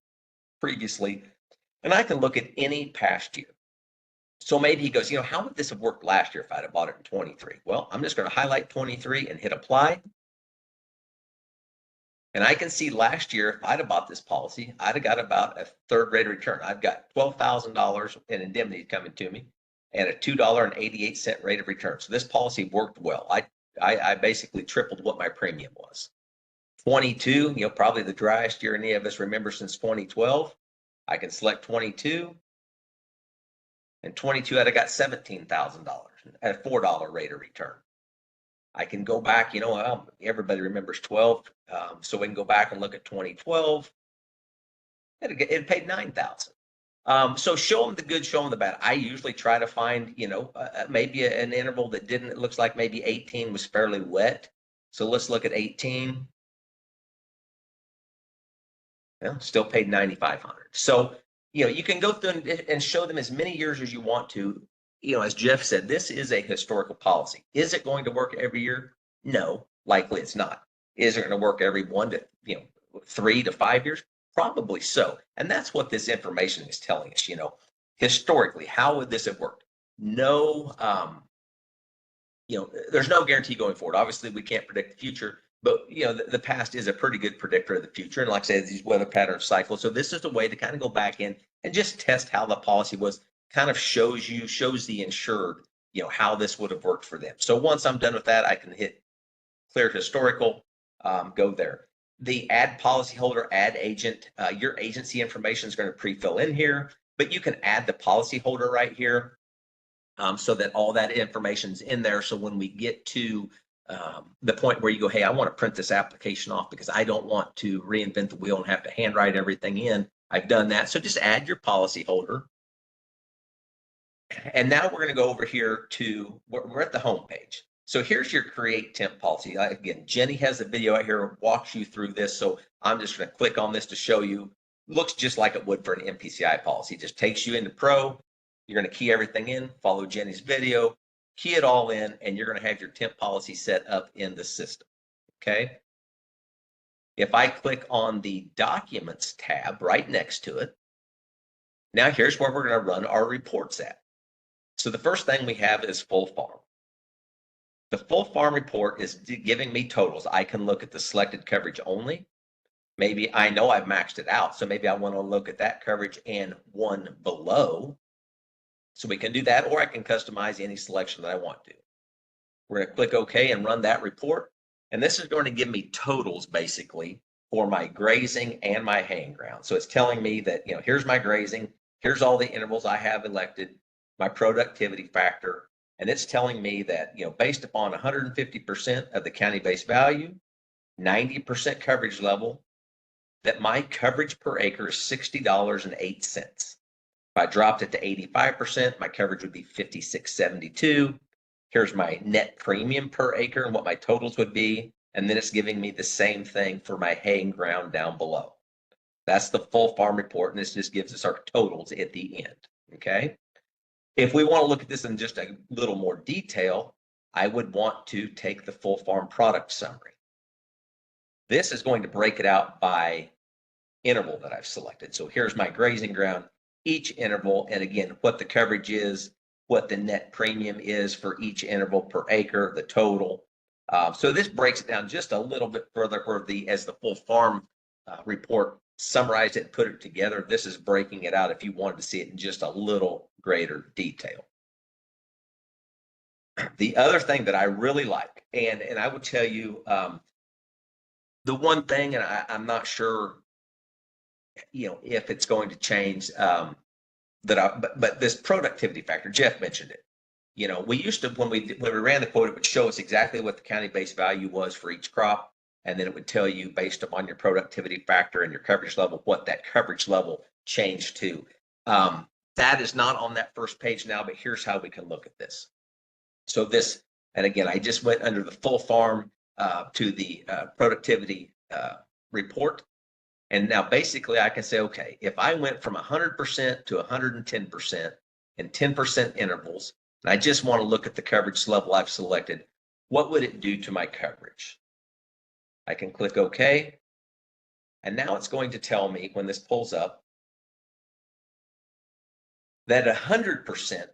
Speaker 2: previously? And I can look at any past year. So maybe he goes, how would this have worked last year if I'd have bought it in 23? Well, I'm just going to highlight 23 and hit apply. And I can see last year, if I'd have bought this policy, I'd have got about a third rate of return. I've got $12,000 in indemnity coming to me and a $2.88 rate of return. So this policy worked well. I basically tripled what my premium was. 22, probably the driest year any of us remember since 2012. I can select 22. And 22, I'd have got $17,000 at a $4 rate of return. I can go back, everybody remembers 12. So we can go back and look at 2012. It paid $9,000. So show them the good, show them the bad. I usually try to find, maybe an interval that didn't, it looks like maybe 18 was fairly wet. So let's look at 18. Well, still paid $9,500. So, you can go through and show them as many years as you want to. As Jeff said, this is a historical policy. Is it going to work every year? No, likely it's not. Is it going to work every 3 to 5 years? Probably so. And that's what this information is telling us, historically, how would this have worked? No, there's no guarantee going forward. Obviously, we can't predict the future, but the past is a pretty good predictor of the future. And like I said, these weather patterns cycle. So this is a way to kind of go back in and just test how the policy was. Kind of shows the insured, how this would have worked for them. So once I'm done with that, I can hit clear historical, go there. The add policyholder, add agent, your agency information is going to pre-fill in here, but you can add the policyholder right here so that all that information's in there. So when we get to the point where you go, hey, I want to print this application off because I don't want to reinvent the wheel and have to handwrite everything in. I've done that. So just add your policyholder. And now we're going to go over here to, we're at the home page. So here's your create temp policy. Again, Jenny has a video out here, walks you through this. So I'm just going to click on this to show you. Looks just like it would for an MPCI policy. It just takes you into Pro. You're going to key everything in, follow Jenny's video, key it all in, and you're going to have your temp policy set up in the system. Okay. If I click on the Documents tab right next to it, now here's where we're going to run our reports at. So the first thing we have is full farm. The full farm report is giving me totals. I can look at the selected coverage only. Maybe I know I've maxed it out. So maybe I want to look at that coverage and one below. So we can do that, or I can customize any selection that I want to. We're going to click OK and run that report. And this is going to give me totals basically for my grazing and my haying ground. So it's telling me that, here's my grazing, here's all the intervals I have elected, my productivity factor. And it's telling me that, based upon 150% of the county base value, 90% coverage level, that my coverage per acre is $60.08. If I dropped it to 85%, my coverage would be $56.72. Here's my net premium per acre and what my totals would be. And then it's giving me the same thing for my haying ground down below. That's the full farm report. And this just gives us our totals at the end. Okay. If we want to look at this in just a little more detail, I would want to take the full farm product summary. This is going to break it out by interval that I've selected. So here's my grazing ground, each interval, and again, what the coverage is, what the net premium is for each interval per acre, the total. So this breaks it down just a little bit further for as the full farm report summarized it and put it together. This is breaking it out if you wanted to see it in just a little greater detail. The other thing that I really like, and I would tell you, the one thing, and I'm not sure, if it's going to change, but this productivity factor, Jeff mentioned it. We used to, when we ran the quote, it would show us exactly what the county base value was for each crop. And then it would tell you based upon your productivity factor and your coverage level, what that coverage level changed to. That is not on that first page now, but here's how we can look at this. So this, and again, I just went under the full farm to the productivity report. And now basically I can say, okay, if I went from 100% to 110% in 10% intervals, and I just want to look at the coverage level I've selected, what would it do to my coverage? I can click OK. And now it's going to tell me when this pulls up that 100%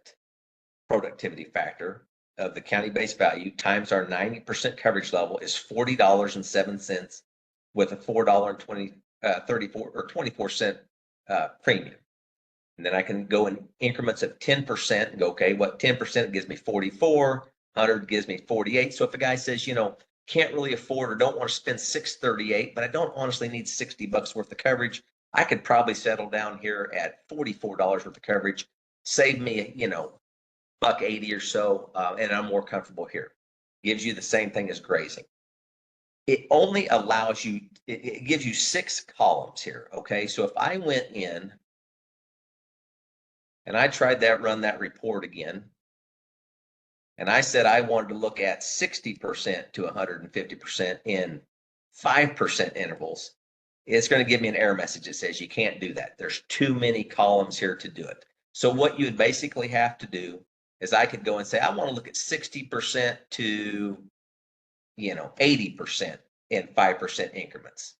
Speaker 2: productivity factor of the county base value times our 90% coverage level is $40.07 with a $4.24 premium. And then I can go in increments of 10% and go, okay, what 10% gives me 44, 100 gives me 48. So if a guy says, can't really afford or don't want to spend $638, but I don't honestly need $60 worth of coverage, I could probably settle down here at $44 worth of coverage, save me, $1.80 or so, and I'm more comfortable here. Gives you the same thing as grazing. It only allows you, it gives you 6 columns here, okay? So if I went in and I tried that, run that report again, and I said I wanted to look at 60% to 150% in 5% intervals, it's going to give me an error message that says you can't do that. There's too many columns here to do it. So what you would basically have to do is I could go and say, I want to look at 60% to 80% in 5% increments.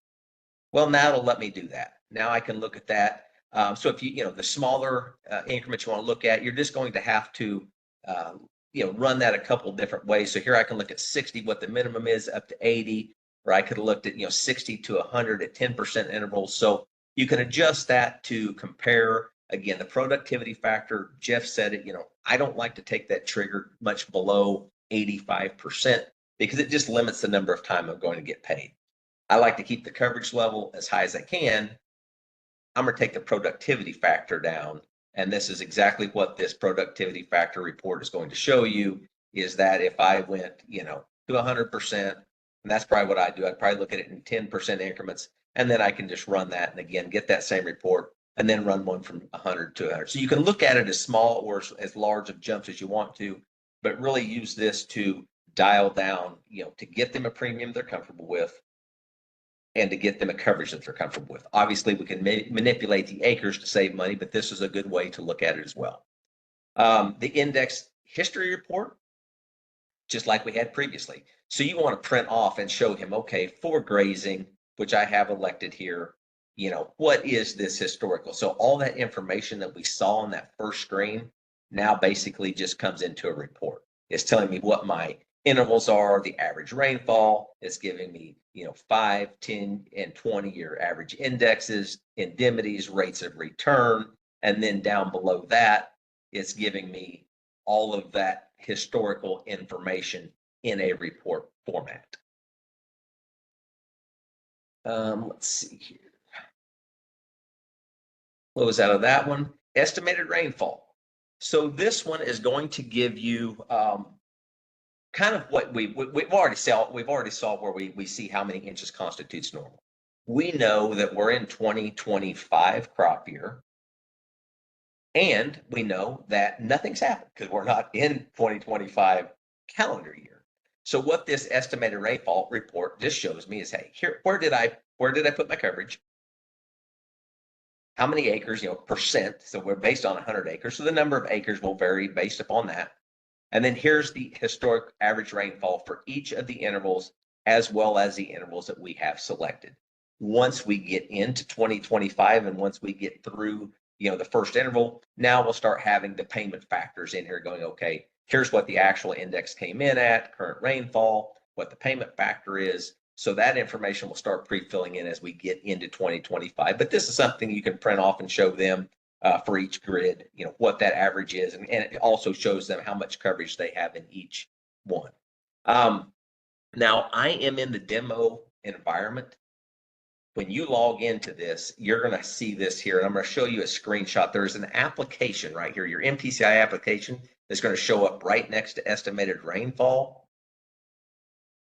Speaker 2: Well, now it'll let me do that. Now I can look at that. So if the smaller increments you want to look at, you're just going to have to, run that a couple different ways. So here I can look at 60, what the minimum is, up to 80, or I could have looked at, 60 to 100 at 10% intervals. So you can adjust that to compare. Again, the productivity factor, Jeff said it, I don't like to take that trigger much below 85% because it just limits the number of time I'm going to get paid. I like to keep the coverage level as high as I can. I'm going to take the productivity factor down. And this is exactly what this productivity factor report is going to show you, is that if I went, to 100%, and that's probably what I do, I'd probably look at it in 10% increments, and then I can just run that and again, get that same report and then run one from 100 to 100. So you can look at it as small or as large of jumps as you want to, but really use this to dial down, to get them a premium they're comfortable with and to get them a coverage that they're comfortable with. Obviously, we can manipulate the acres to save money, but this is a good way to look at it as well. The index history report, just like we had previously. So you want to print off and show him, okay, for grazing, which I have elected here, what is this historical? So all that information that we saw on that first screen now basically just comes into a report. It's telling me what my intervals are, the average rainfall. It's giving me, 5, 10, and 20-year average indexes, indemnities, rates of return. And then down below that, it's giving me all of that historical information in a report format. Let's see here. Close out of that one. Estimated rainfall. So this one is going to give you kind of what we've already saw. We've already saw where we see how many inches constitutes normal. We know that we're in 2025 crop year, and we know that nothing's happened because we're not in 2025 calendar year. So what this estimated rainfall report just shows me is, hey, here, where did I put my coverage? How many acres, percent. So we're based on 100 acres. So the number of acres will vary based upon that. And then here's the historic average rainfall for each of the intervals, as well as the intervals that we have selected. Once we get into 2025 and once we get through, the first interval, now we'll start having the payment factors in here going, okay, here's what the actual index came in at, current rainfall, what the payment factor is. So that information will start pre-filling in as we get into 2025. But this is something you can print off and show them for each grid, what that average is. And it also shows them how much coverage they have in each one. Now, I am in the demo environment. When you log into this, you're going to see this here. And I'm going to show you a screenshot. There's an application right here. Your MPCI application is going to show up right next to estimated rainfall.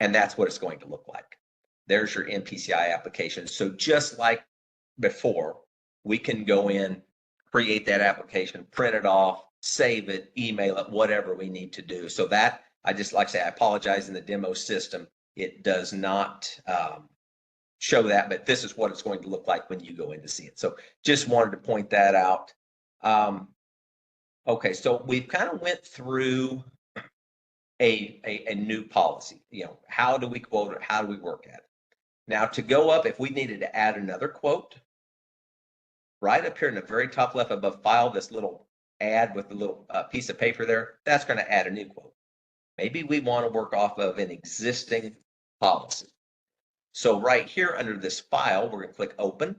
Speaker 2: And that's what it's going to look like. There's your MPCI application. So just like before, we can go in, create that application, print it off, save it, email it, whatever we need to do. So that, I just like to say, I apologize, in the demo system, it does not show that, but this is what it's going to look like when you go in to see it. So just wanted to point that out. Okay, so we've kind of went through a new policy. How do we quote it? How do we work at it? Now, to go up, if we needed to add another quote, right up here in the very top left above file, this little add with the little piece of paper there, that's going to add a new quote. Maybe we want to work off of an existing policy. So right here under this file, we're going to click open.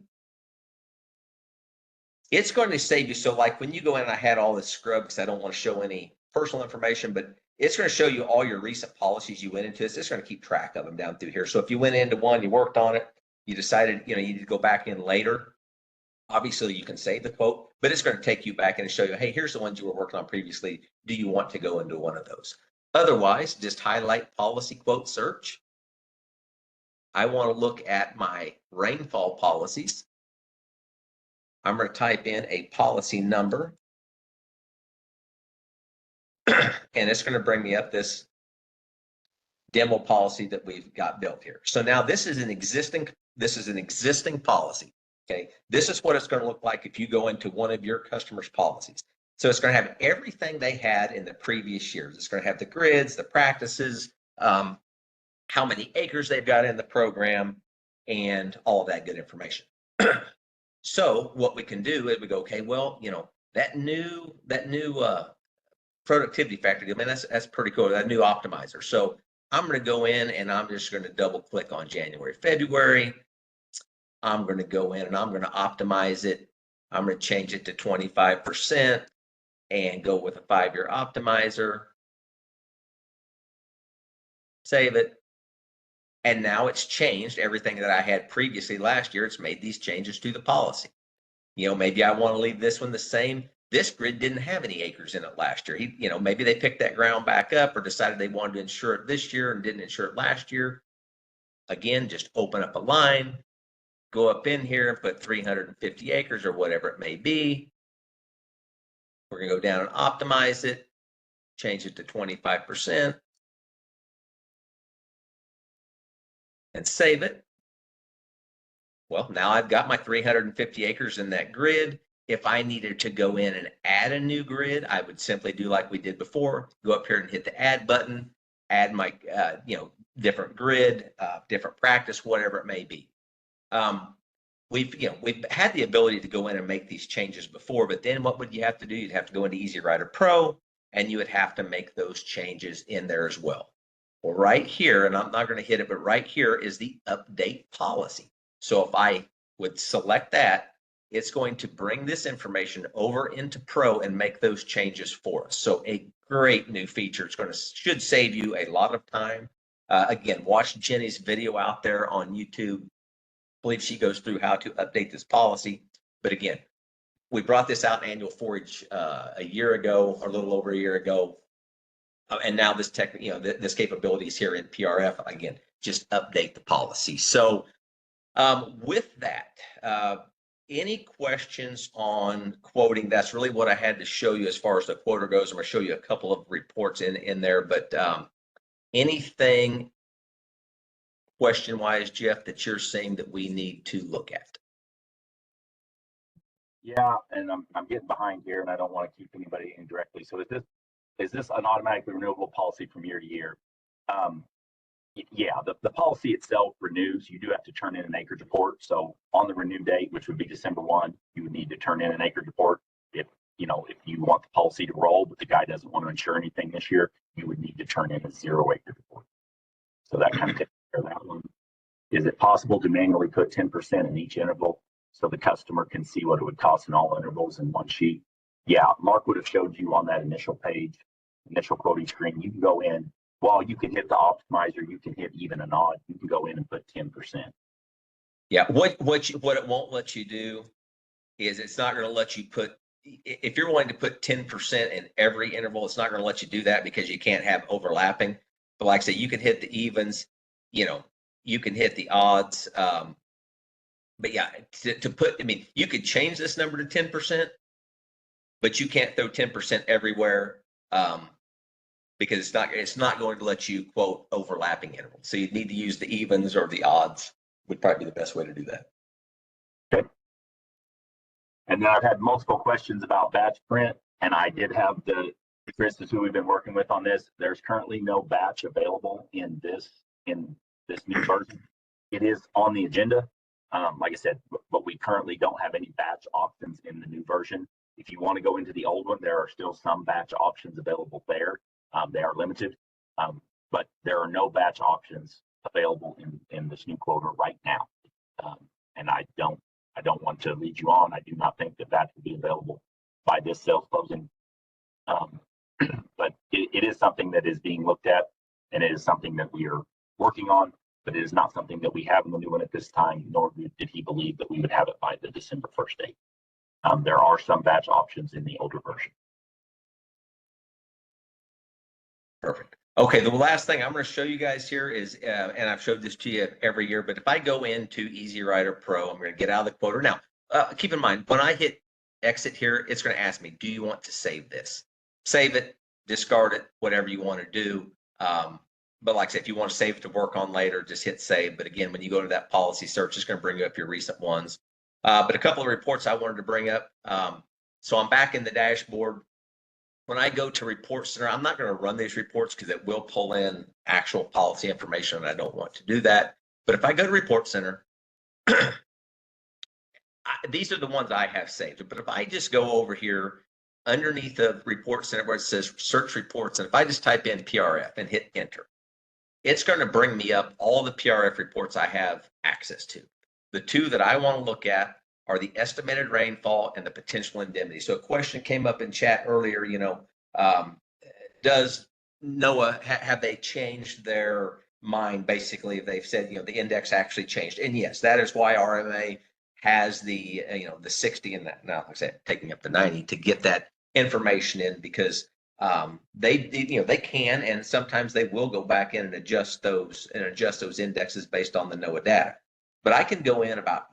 Speaker 2: It's going to save you. So like when you go in, I had all this scrub because I don't want to show any personal information, but it's going to show you all your recent policies you went into. It's just going to keep track of them down through here. So if you went into one, you worked on it, you decided, you need to go back in later. Obviously, you can save the quote, but it's going to take you back and show you, hey, here's the ones you were working on previously. Do you want to go into one of those? Otherwise, just highlight policy quote search. I want to look at my rainfall policies. I'm going to type in a policy number. And it's going to bring me up this demo policy that we've got built here. So now this is an existing policy. Okay, this is what it's going to look like if you go into one of your customers' policies. So it's going to have everything they had in the previous years. It's going to have the grids, the practices, how many acres they've got in the program, and all of that good information. So what we can do is we go, okay, well, that new productivity factor, I mean, that's pretty cool, that new optimizer. So I'm going to go in and I'm just going to double click on January, February. I'm going to go in and I'm going to optimize it. I'm going to change it to 25% and go with a 5-year optimizer. Save it. And now it's changed everything that I had previously last year. It's made these changes to the policy. Maybe I want to leave this one the same. This grid didn't have any acres in it last year. Maybe they picked that ground back up or decided they wanted to insure it this year and didn't insure it last year. Again, just open up a line, go up in here and put 350 acres or whatever it may be. We're going to go down and optimize it, change it to 25%. And save it. Well, now I've got my 350 acres in that grid. If I needed to go in and add a new grid, I would simply do like we did before, go up here and hit the add button, add my, different grid, different practice, whatever it may be. We've had the ability to go in and make these changes before, but then what would you have to do? You'd have to go into Easy Writer Pro and you would have to make those changes in there as well. Well, right here, and I'm not going to hit it, but right here is the update policy. So if I would select that, it's going to bring this information over into Pro and make those changes for us. So a great new feature. It's going to should save you a lot of time. Again, watch Jenny's video out there on YouTube. I believe she goes through how to update this policy. But again, we brought this out in annual forage a year ago, or a little over a year ago. And now this this capability is here in PRF. Again, just update the policy. So with that, any questions on quoting? That's really what I had to show you as far as the quoter goes. I'm going to show you a couple of reports in there, but anything question-wise, Jeff, that you're saying that we need to look at?
Speaker 1: Yeah, and I'm getting behind here, and I don't want to keep anybody indirectly. So is this an automatically renewable policy from year to year? Yeah, the policy itself renews. You do have to turn in an acreage report. So on the renew date, which would be December 1, you would need to turn in an acreage report. If you want the policy to roll, but the guy doesn't want to insure anything this year, you would need to turn in a 0 acre report. So that kind of takes care of that one. Is it possible to manually put 10% in each interval so the customer can see what it would cost in all intervals in one sheet? Yeah, Mark would have showed you on that initial page, initial quoting screen. You can go in, well, you can hit the optimizer, you can hit even and odd, you can go in and put 10%.
Speaker 2: Yeah, what it won't let you do is it's not going to let you put, if you're wanting to put 10% in every interval, it's not going to let you do that because you can't have overlapping. But like I say, you can hit the evens, you can hit the odds. But yeah, to put, I mean, you could change this number to 10%, but you can't throw 10% everywhere because it's not going to let you quote overlapping intervals. So you'd need to use the evens or the odds would probably be the best way to do that.
Speaker 1: Okay. And then I've had multiple questions about batch print, and I did have Chris is who we've been working with on this. There's currently no batch available in this new version. It is on the agenda. Like I said, but we currently don't have any batch options in the new version. If you want to go into the old one, there are still some batch options available there. They are limited, but there are no batch options available in this new quota right now. And I don't want to lead you on. I do not think that will be available by this sales closing. But it is something that is being looked at, and it is something that we are working on, but it is not something that we have in the new one at this time, nor did he believe that we would have it by the December 1st date. There are some batch options in the older version.
Speaker 2: Perfect. Okay, the last thing I'm going to show you guys here is, and I've showed this to you every year, but if I go into Easy Rider Pro, I'm going to get out of the quoter. Now, keep in mind, when I hit exit here, it's going to ask me, do you want to save this? Save it, discard it, whatever you want to do. But like I said, if you want to save it to work on later, just hit save. But again, when you go to that policy search, it's going to bring up your recent ones. But a couple of reports I wanted to bring up. So I'm back in the dashboard. When I go to Report Center, I'm not going to run these reports because it will pull in actual policy information, and I don't want to do that. But if I go to Report Center, these are the ones I have saved. But if I just go over here underneath the Report Center where it says Search Reports, and if I just type in PRF and hit Enter, it's going to bring me up all the PRF reports I have access to. The two that I want to look at are the estimated rainfall and the potential indemnity. So a question came up in chat earlier, does NOAA, have they changed their mind? Basically, they've said, the index actually changed. And yes, that is why RMA has the 60 and that, now, like I said, taking up the 90 to get that information in, because they can, and sometimes they will go back in and adjust those indexes based on the NOAA data. But I can go in about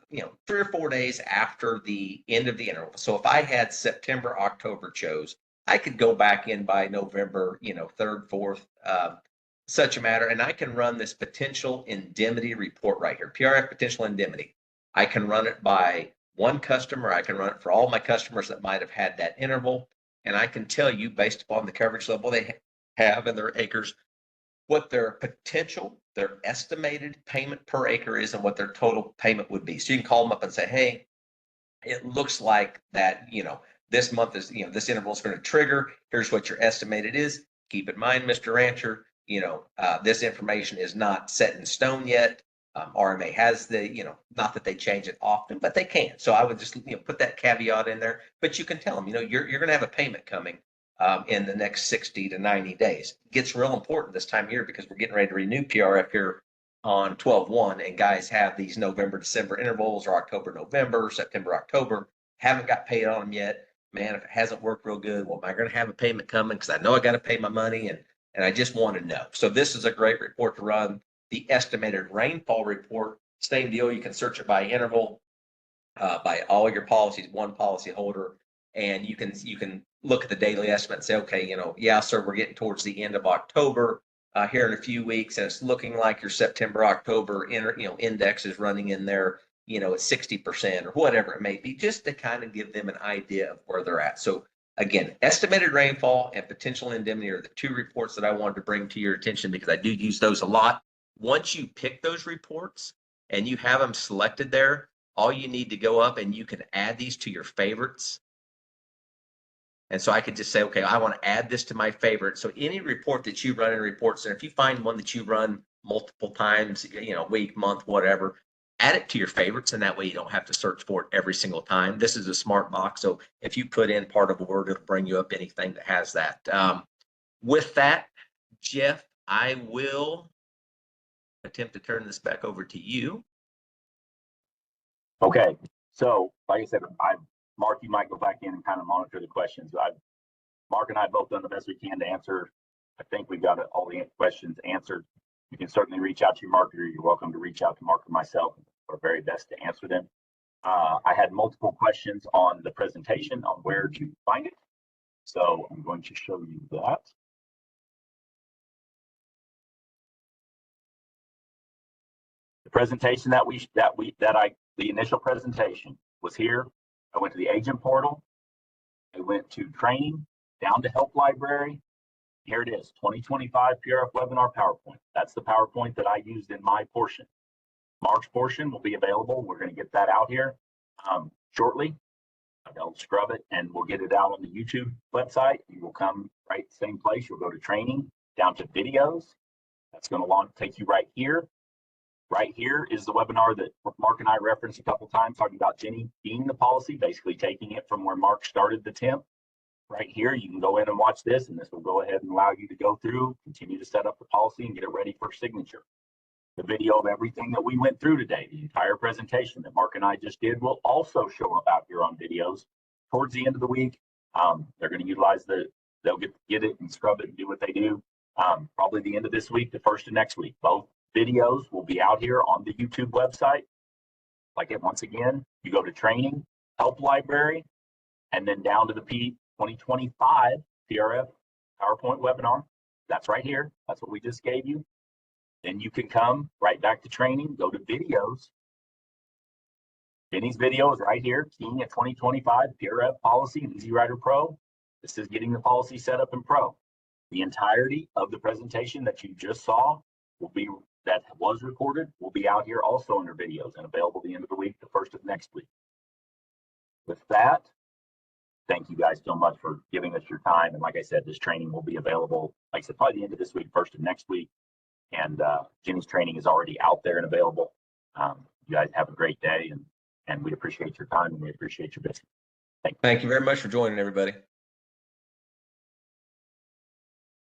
Speaker 2: 3 or 4 days after the end of the interval. So if I had September, October chose, I could go back in by November, 3rd, 4th, such a matter, and I can run this potential indemnity report right here, PRF potential indemnity. I can run it by one customer. I can run it for all my customers that might have had that interval, and I can tell you based upon the coverage level they have in their acres, what their potential, their estimated payment per acre is, and what their total payment would be. So you can call them up and say, hey, it looks like that, this month is, this interval is going to trigger. Here's what your estimated is. Keep in mind, Mr. Rancher, this information is not set in stone yet. RMA has the, not that they change it often, but they can. So I would just, put that caveat in there, but you can tell them, you're going to have a payment coming in the next 60 to 90 days. It gets real important this time of year because we're getting ready to renew PRF here on 12/1, and guys have these November, December intervals, or October, November, September, October, haven't got paid on them yet. Man, if it hasn't worked real good, well, am I going to have a payment coming? Because I know I got to pay my money, and I just want to know. So this is a great report to run. The estimated rainfall report, same deal. You can search it by interval, by all your policies, one policy holder, and you can look at the daily estimate and say, okay, yeah, sir, we're getting towards the end of October here in a few weeks, and it's looking like your September, October, index is running in there, at 60% or whatever it may be, just to kind of give them an idea of where they're at. So again, estimated rainfall and potential indemnity are the two reports that I wanted to bring to your attention because I do use those a lot. Once you pick those reports and you have them selected there, all you need to go up and you can add these to your favorites. And so I could just say, okay, I want to add this to my favorite. So any report that you run in reports, and if you find one that you run multiple times, week, month, whatever, add it to your favorites. And that way you don't have to search for it every single time. This is a smart box. So if you put in part of a word, it'll bring you up anything that has that. With that, Jeff, I will attempt to turn this back over to you.
Speaker 1: Okay, so like I said, Mark, you might go back in and kind of monitor the questions. Mark and I have both done the best we can to answer. I think we've got all the questions answered. You can certainly reach out to your marketer. You're welcome to reach out to Mark or myself. Our very best to answer them. I had multiple questions on the presentation on where to find it. So I'm going to show you that. The presentation the initial presentation was here. I went to the agent portal. I went to training, down to help library. Here it is, 2025 PRF webinar PowerPoint. That's the PowerPoint that I used in my portion. Mark's portion will be available. We're going to get that out here shortly. I'll scrub it and we'll get it out on the YouTube website. You will come right same place. You'll go to training, down to videos. That's going to take you right here. Right here is the webinar that Mark and I referenced a couple of times, talking about Jenny being the policy, basically taking it from where Mark started the temp. Right here, you can go in and watch this, and this will go ahead and allow you to go through, continue to set up the policy and get it ready for signature. The video of everything that we went through today, the entire presentation that Mark and I just did, will also show up out here on videos towards the end of the week. They're going to utilize they'll get it and scrub it and do what they do. Probably the end of this week, the first of next week. Both videos will be out here on the YouTube website. Once again, you go to training, help library, and then down to the 2025 PRF PowerPoint webinar. That's right here. That's what we just gave you. Then you can come right back to training, go to videos. Benny's video is right here, Keying at 2025 PRF policy in Easy Writer Pro. This is getting the policy set up in Pro. The entirety of the presentation that you just saw that was recorded will be out here also under videos and available the end of the week, the first of next week. With that, thank you guys so much for giving us your time. And like I said, this training will be available, like I said, probably the end of this week, first of next week. And Jenny's training is already out there and available. You guys have a great day, and we appreciate your time and we appreciate your business.
Speaker 2: Thank you very much for joining, everybody.